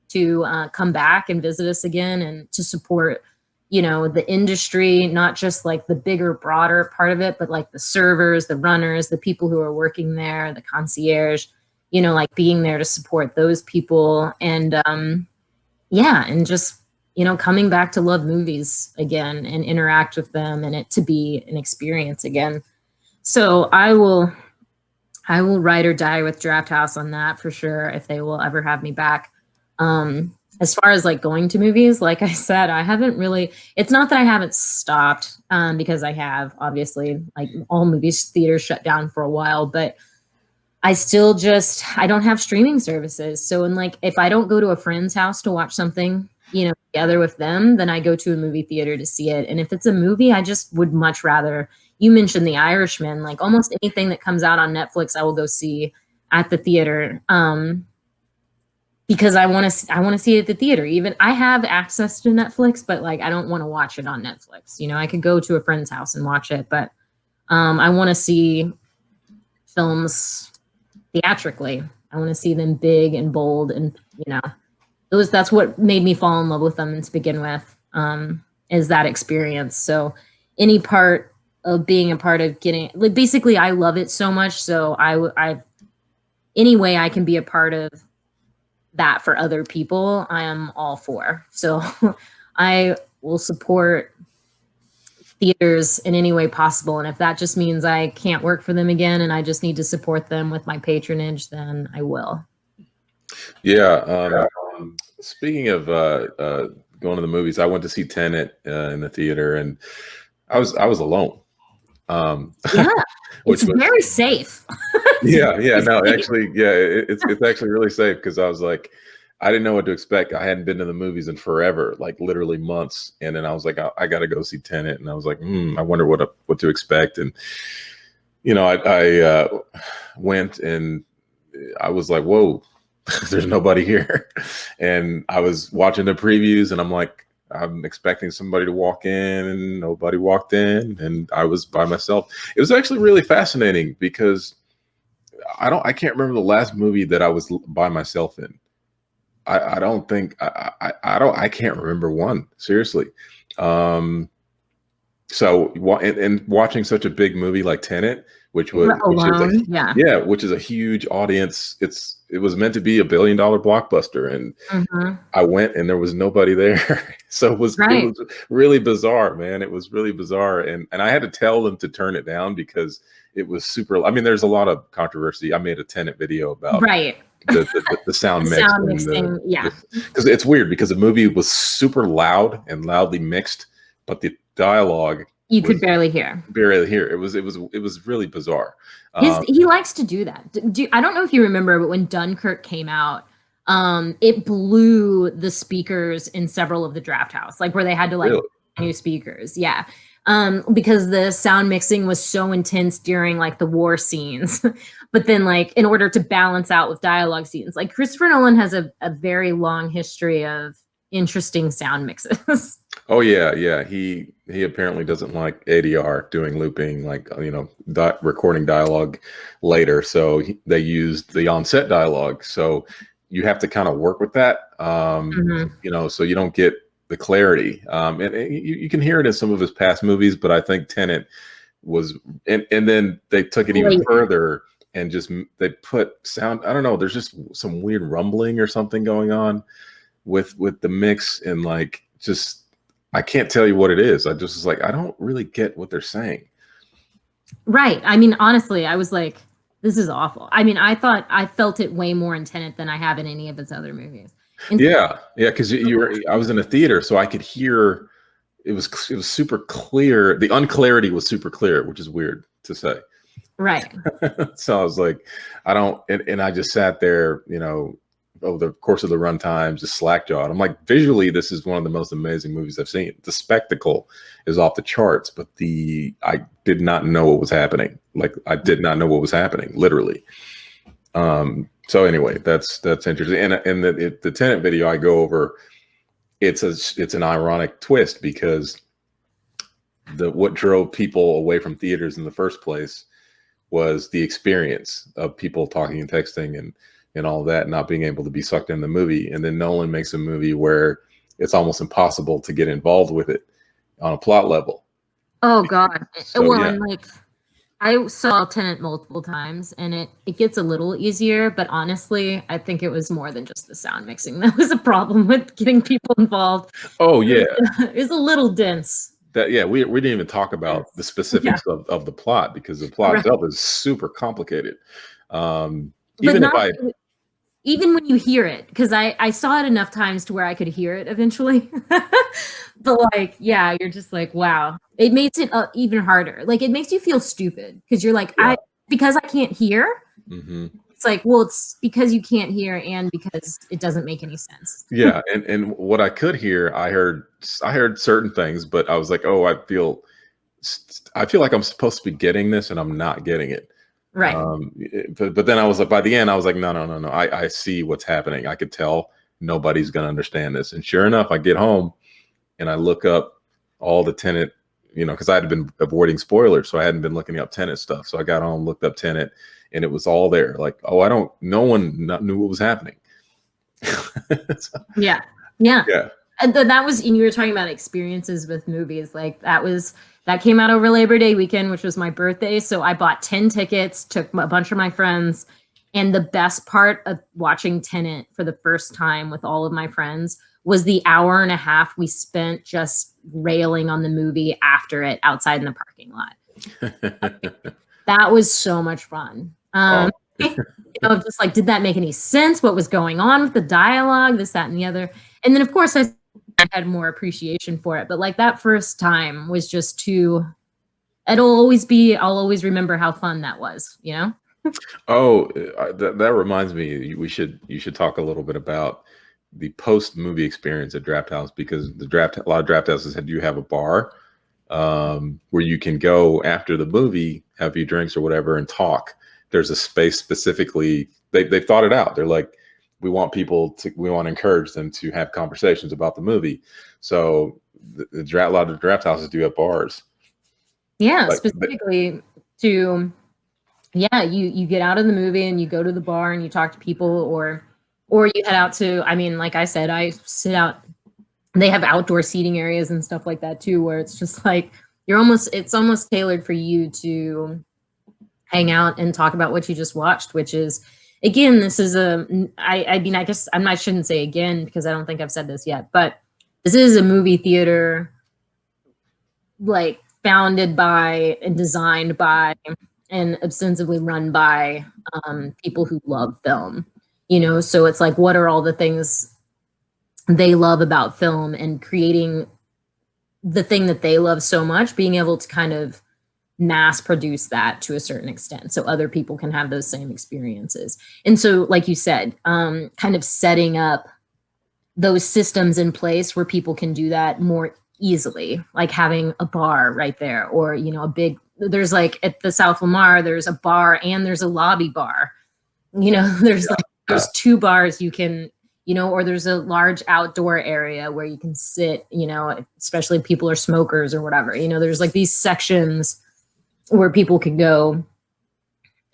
to come back and visit us again and to support the industry, not just like the bigger, broader part of it, but like the servers, the runners, the people who are working there, the concierge, like being there to support those people. And and just, coming back to love movies again and interact with them and it to be an experience again. So I will ride or die with Draft House on that for sure, if they will ever have me back. As far as like going to movies, like I said, I haven't really, it's not that I haven't stopped, because I have, obviously, like all movies theaters shut down for a while, but I still I don't have streaming services. So like, if I don't go to a friend's house to watch something, together with them, then I go to a movie theater to see it. And if it's a movie, I just would much rather, you mentioned The Irishman, like almost anything that comes out on Netflix, I will go see at the theater. Because I want to see it at the theater. Even I have access to Netflix, but like I don't want to watch it on Netflix. I could go to a friend's house and watch it, but I want to see films theatrically. I want to see them big and bold, and that's what made me fall in love with them to begin with. Is that experience. So any part of being a part of getting, like, basically I love it so much. So any way I can be a part of that for other people, I am all for. So I will support theaters in any way possible. And if that just means I can't work for them again and I just need to support them with my patronage, then I will.
Yeah. Speaking of going to the movies, I went to see Tenet in the theater, and I was alone.
Yeah, it's very safe.
Yeah. No, actually, yeah, it's actually really safe, because I was like, I didn't know what to expect. I hadn't been to the movies in forever, like literally months. And then I was like, I got to go see Tenet, and I was like, I wonder what to expect. And I went, and I was like, whoa, there's nobody here. And I was watching the previews, and I'm expecting somebody to walk in, and nobody walked in, and I was by myself. It was actually really fascinating, because I can't remember the last movie that I was by myself in. I don't think I can't remember one, seriously. So and watching such a big movie like Tenet which was
Alone, yeah.
which is a huge audience. It was meant to be $1 billion blockbuster, and I went and there was nobody there. So it was really bizarre, man. It was really bizarre, and I had to tell them to turn it down because it was super. I mean, there's a lot of controversy. I made a Tenet video about the sound mix,
sound mixing,
because it's weird because the movie was super loud and loudly mixed, but the dialogue
you could barely hear.
It was really bizarre.
He likes to do that. I don't know if you remember, but when Dunkirk came out, it blew the speakers in several of the draft house, like where they had to like new speakers. Yeah. Because the sound mixing was so intense during like the war scenes. But then like in order to balance out with dialogue scenes, like Christopher Nolan has a very long history of interesting sound mixes.
Oh yeah. He apparently doesn't like ADR, doing looping, like, recording dialogue later. So they used the on-set dialogue. So you have to kind of work with that, so you don't get the clarity. And you can hear it in some of his past movies, but I think Tenet was, and then they took it even further and they put sound. I don't know. There's just some weird rumbling or something going on with the mix, and like I can't tell you what it is. I just was like, I don't really get what they're saying. Right.
I mean, honestly, I was like, this is awful. I mean, I felt it way more in Tenet than I have in any of his other movies.
Yeah, because I was in a theater, so I could hear. It was super clear. The unclarity was super clear, which is weird to say.
Right.
So I was like, I don't, and I just sat there, over the course of the runtime, just slack-jawed. I'm like, visually, this is one of the most amazing movies I've seen. The spectacle is off the charts, but I did not know what was happening. Like, I did not know what was happening, literally. So anyway, that's interesting. And the Tenet video I go over, it's an ironic twist, because what drove people away from theaters in the first place was the experience of people talking and texting and all that, not being able to be sucked in the movie. And then Nolan makes a movie where it's almost impossible to get involved with it on a plot level.
Oh God. And like, I saw Tenet multiple times, and it gets a little easier, but honestly, I think it was more than just the sound mixing that was a problem with getting people involved.
Oh yeah.
It was a little dense.
We didn't even talk about the specifics of the plot, because the plot itself is super complicated.
Even when you hear it, because I saw it enough times to where I could hear it eventually. But like, yeah, you're just like, wow. It makes it even harder. Like, it makes you feel stupid, because you're like, because I can't hear. It's like, well, it's because you can't hear and because it doesn't make any sense.
Yeah, and what I could hear, I heard certain things, but I was like, oh, I feel like I'm supposed to be getting this, and I'm not getting it.
Right.
But then I was like, by the end, I was like, no. I see what's happening. I could tell nobody's going to understand this. And sure enough, I get home and I look up all the Tenet, because I had been avoiding spoilers, so I hadn't been looking up Tenet stuff. So I got home, looked up Tenet, and it was all there. Like, oh, no one knew what was happening.
Yeah. And that was, and you were talking about experiences with movies. Like, that came out over Labor Day weekend, which was my birthday. So I bought 10 tickets, took a bunch of my friends. And the best part of watching Tenet for the first time with all of my friends was the hour and a half we spent just railing on the movie after it outside in the parking lot. That was so much fun. Just like, did that make any sense? What was going on with the dialogue, this, that, and the other? And then, of course, I had more appreciation for it. But like, that first time was just I'll always remember how fun that was,
Oh, that reminds me, you should talk a little bit about the post movie experience at Draft House, because a lot of Draft Houses do have a bar where you can go after the movie, have a few drinks or whatever, and talk. There's a space specifically, they've thought it out. They're like, we want to encourage them to have conversations about the movie. So a lot of Draft Houses do have bars.
Yeah, like, specifically you get out of the movie and you go to the bar and you talk to people, or you head out to, like I said, I sit out. They have outdoor seating areas and stuff like that too, where it's just like it's almost tailored for you to hang out and talk about what you just watched, which is, again, this is I mean, I guess I shouldn't say again because I don't think I've said this yet, but this is a movie theater like founded by and designed by and ostensibly run by people who love film, so it's like, what are all the things they love about film, and creating the thing that they love so much, being able to kind of mass produce that to a certain extent so other people can have those same experiences. And so, like you said, kind of setting up those systems in place where people can do that more easily, like having a bar right there, or there's like at the South Lamar, there's a bar and there's a lobby bar. There's two bars you can, or there's a large outdoor area where you can sit, especially if people are smokers or whatever. There's like these sections where people can go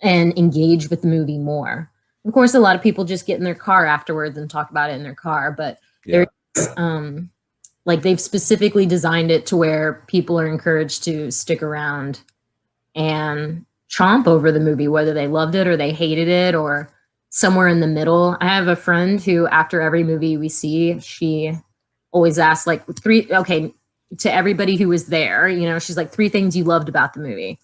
and engage with the movie more. Of course, a lot of people just get in their car afterwards and talk about it in their car, but there's like they've specifically designed it to where people are encouraged to stick around and chomp over the movie, whether they loved it or they hated it or somewhere in the middle. I have a friend who, after every movie we see, she always asks like to everybody who was there, she's like, 3 things you loved about the movie.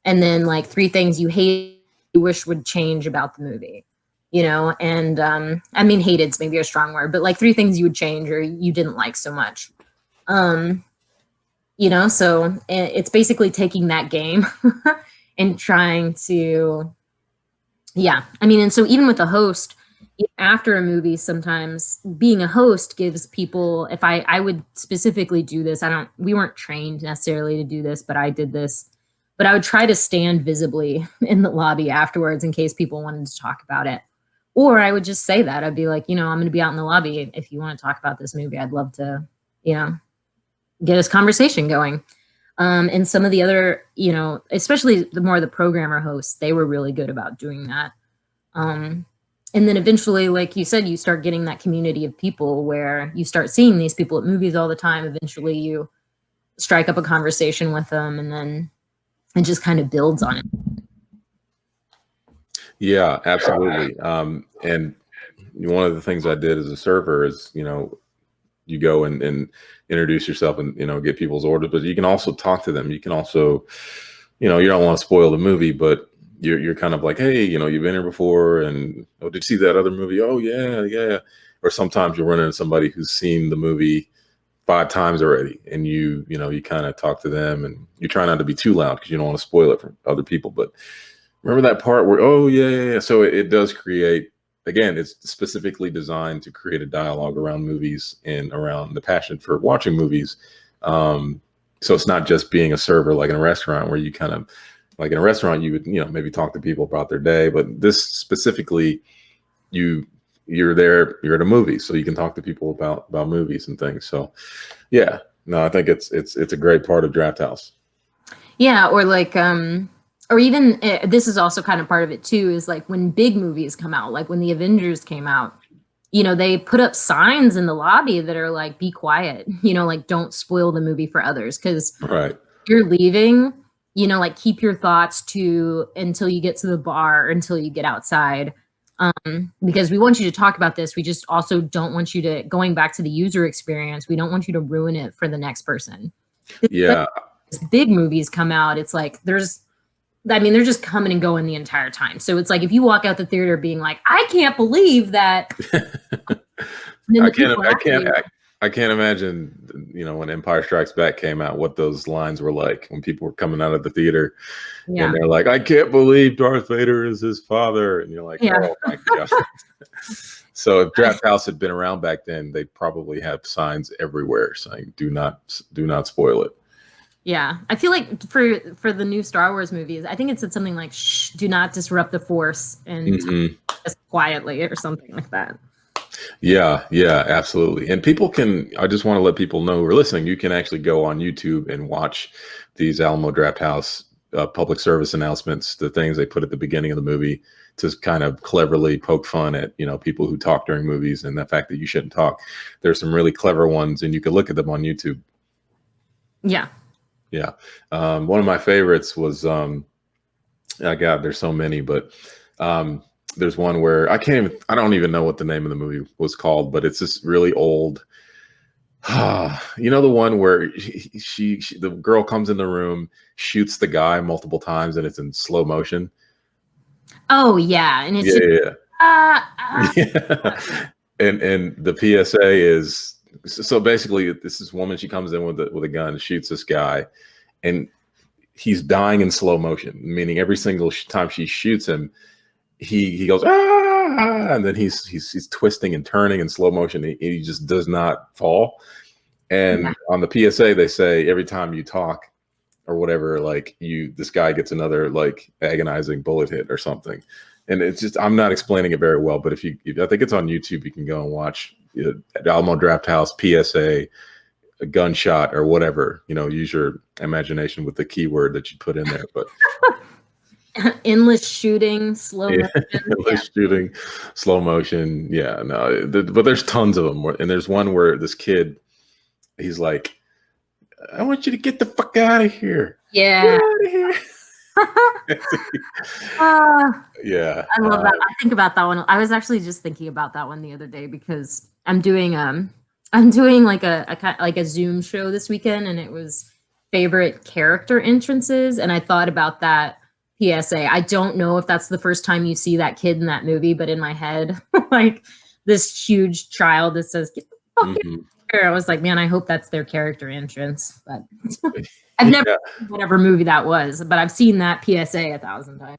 And then like 3 things you hate, you wish would change about the movie, and I mean, hated's maybe a strong word, but like 3 things you would change or you didn't like so much. So it's basically taking that game and trying to, and so even with a host, after a movie, sometimes being a host gives people, if I would specifically do this, we weren't trained necessarily to do this, but I did this, but I would try to stand visibly in the lobby afterwards in case people wanted to talk about it. Or I would just say that I'd be like, I'm going to be out in the lobby. If you want to talk about this movie, I'd love to, get this conversation going. And some of the other, especially the more the programmer hosts, they were really good about doing that. And then eventually, like you said, you start getting that community of people where you start seeing these people at movies all the time. Eventually you strike up a conversation with them, and then it just kind of builds on it.
Yeah, absolutely. And one of the things I did as a server is, you go and introduce yourself and, get people's orders, but you can also talk to them. You can also, you don't want to spoil the movie, but you're kind of like, hey, you've been here before, and did you see that other movie? Oh yeah. Or sometimes you'll run into somebody who's seen the movie 5 times already, and you kind of talk to them, and you try not to be too loud because you don't want to spoil it for other people. But remember that part where, oh yeah. So it does create, again, it's specifically designed to create a dialogue around movies and around the passion for watching movies. So it's not just being a server like in a restaurant where you kind of, like in a restaurant, you would, maybe talk to people about their day, but this specifically, you're there, you're at a movie, so you can talk to people about movies and things. So yeah, no, I think it's a great part of Drafthouse.
Yeah. Or like, or even this is also kind of part of it too, is like when big movies come out, like when the Avengers came out, they put up signs in the lobby that are like, be quiet, like don't spoil the movie for others. Cause you're leaving, like keep your thoughts until you get to the bar, until you get outside. Because we want you to talk about this. We just also don't want you to, going back to the user experience, we don't want you to ruin it for the next person.
Yeah.
Big movies come out, it's like they're just coming and going the entire time. So it's like if you walk out the theater being like, I can't believe that.
I can't imagine, when Empire Strikes Back came out, what those lines were like when people were coming out of the theater and they're like, I can't believe Darth Vader is his father. And you're like, oh my God. So if Drafthouse had been around back then, they probably have signs everywhere saying, do not spoil it.
Yeah. I feel like for the new Star Wars movies, I think it said something like, shh, do not disrupt the Force, and just quietly or something like that.
Yeah, absolutely. And I just want to let people know who are listening, you can actually go on YouTube and watch these Alamo Drafthouse public service announcements, the things they put at the beginning of the movie to kind of cleverly poke fun at, people who talk during movies and the fact that you shouldn't talk. There's some really clever ones, and you can look at them on YouTube.
Yeah.
Yeah. One of my favorites was God, there's so many, but there's one where I don't even know what the name of the movie was called, but it's this really old. You know, the one where the girl comes in the room, shoots the guy multiple times, and it's in slow motion.
Oh yeah, and it's
Yeah,
just
yeah,
ah,
yeah. Yeah. And the PSA is, so basically this is woman, she comes in with a gun, shoots this guy, and he's dying in slow motion, meaning every single time she shoots him, he goes ah, and then he's twisting and turning in slow motion. He just does not fall.
yeah.
And on the PSA, they say every time you talk or whatever, like this guy gets another like agonizing bullet hit or something. And it's just, I'm not explaining it very well, but if I think it's on YouTube, you can go and watch Alamo Drafthouse PSA, a gunshot or whatever. You know, use your imagination with the keyword that you put in there. But
Endless shooting, slow
yeah,
motion. Yeah.
shooting, slow motion. Yeah, no, but there's tons of them. And there's one where this kid, he's like, I want you to get the fuck out of here.
Yeah.
Get out of here. Yeah.
I love that. I think about that one. I was actually just thinking about that one the other day because I'm doing like a Zoom show this weekend, and it was favorite character entrances, and I thought about that PSA. I don't know if that's the first time you see that kid in that movie, but in my head, like this huge child that says, "Get the fuck out of here." I was like, man, I hope that's their character entrance. But I've never seen whatever movie that was, but I've seen that PSA 1,000 times.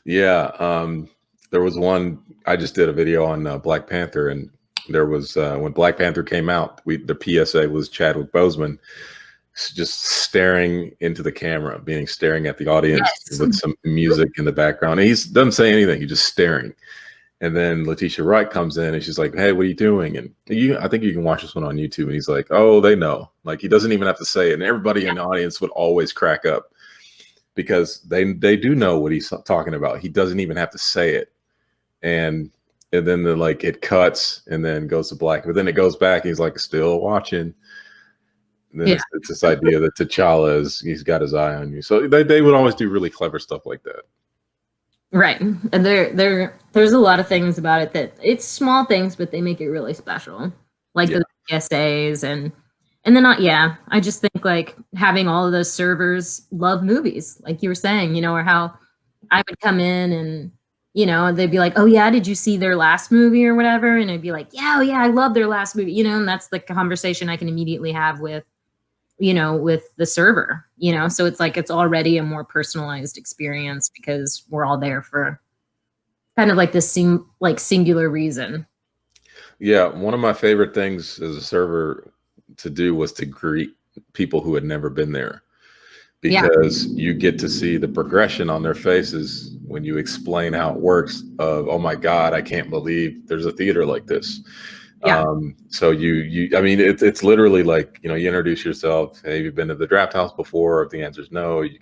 Yeah. There was one, I just did a video on Black Panther, and there was when Black Panther came out, the PSA was Chadwick Boseman just staring into the camera, meaning staring at the audience with some music in the background. And he doesn't say anything, he's just staring. And then Letitia Wright comes in and she's like, hey, what are you doing? And I think you can watch this one on YouTube. And he's like, oh, they know. Like, he doesn't even have to say it. And everybody in the audience would always crack up because they do know what he's talking about. He doesn't even have to say it. And then it cuts and then goes to black, but then it goes back. And he's like, still watching. And then it's this idea that T'Challa he's got his eye on you. So they would always do really clever stuff like that.
Right. And there's a lot of things about it that it's small things, but they make it really special. Like the PSAs and then I just think like having all of those servers love movies, like you were saying, or how I would come in and, they'd be like, oh yeah, did you see their last movie or whatever? And I'd be like, yeah, oh yeah, I love their last movie, and that's the conversation I can immediately have with the server, so it's like it's already a more personalized experience because we're all there for kind of like this singular reason.
Yeah, one of my favorite things as a server to do was to greet people who had never been there, because you get to see the progression on their faces when you explain how it works of, oh my God, I can't believe there's a theater like this. So I mean, it's literally like, you introduce yourself. Hey, you've been to the Draft House before? If the answer is no, you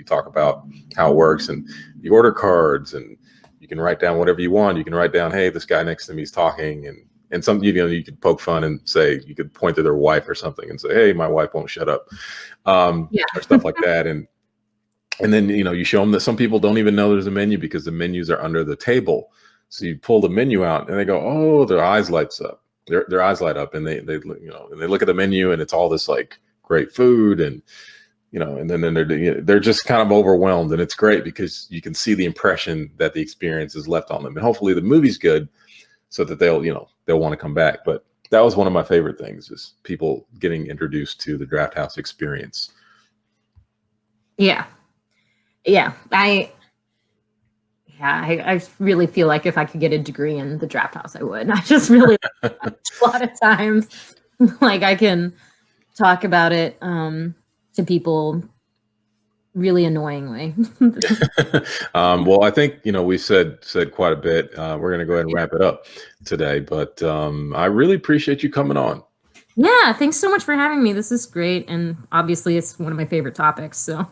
talk about how it works, and you order cards, and you can write down whatever you want. You can write down, hey, this guy next to me is talking, and some, you could poke fun and say, you could point to their wife or something and say, hey, my wife won't shut up, or stuff like that. And then, you show them that some people don't even know there's a menu because the menus are under the table. So you pull the menu out and they go, oh, their eyes lights up. Their eyes light up, and they and they look at the menu, and it's all this like great food, and and then they're just kind of overwhelmed, and it's great because you can see the impression that the experience has left on them, and hopefully the movie's good, so that they'll want to come back. But that was one of my favorite things, is people getting introduced to the Draft House experience.
I really feel like if I could get a degree in the Draft House, I would. I just really a lot of times, like I can talk about it to people really annoyingly.
Well, I think we said quite a bit. We're gonna go ahead and wrap it up today, but I really appreciate you coming on.
Yeah, thanks so much for having me. This is great, and obviously it's one of my favorite topics. So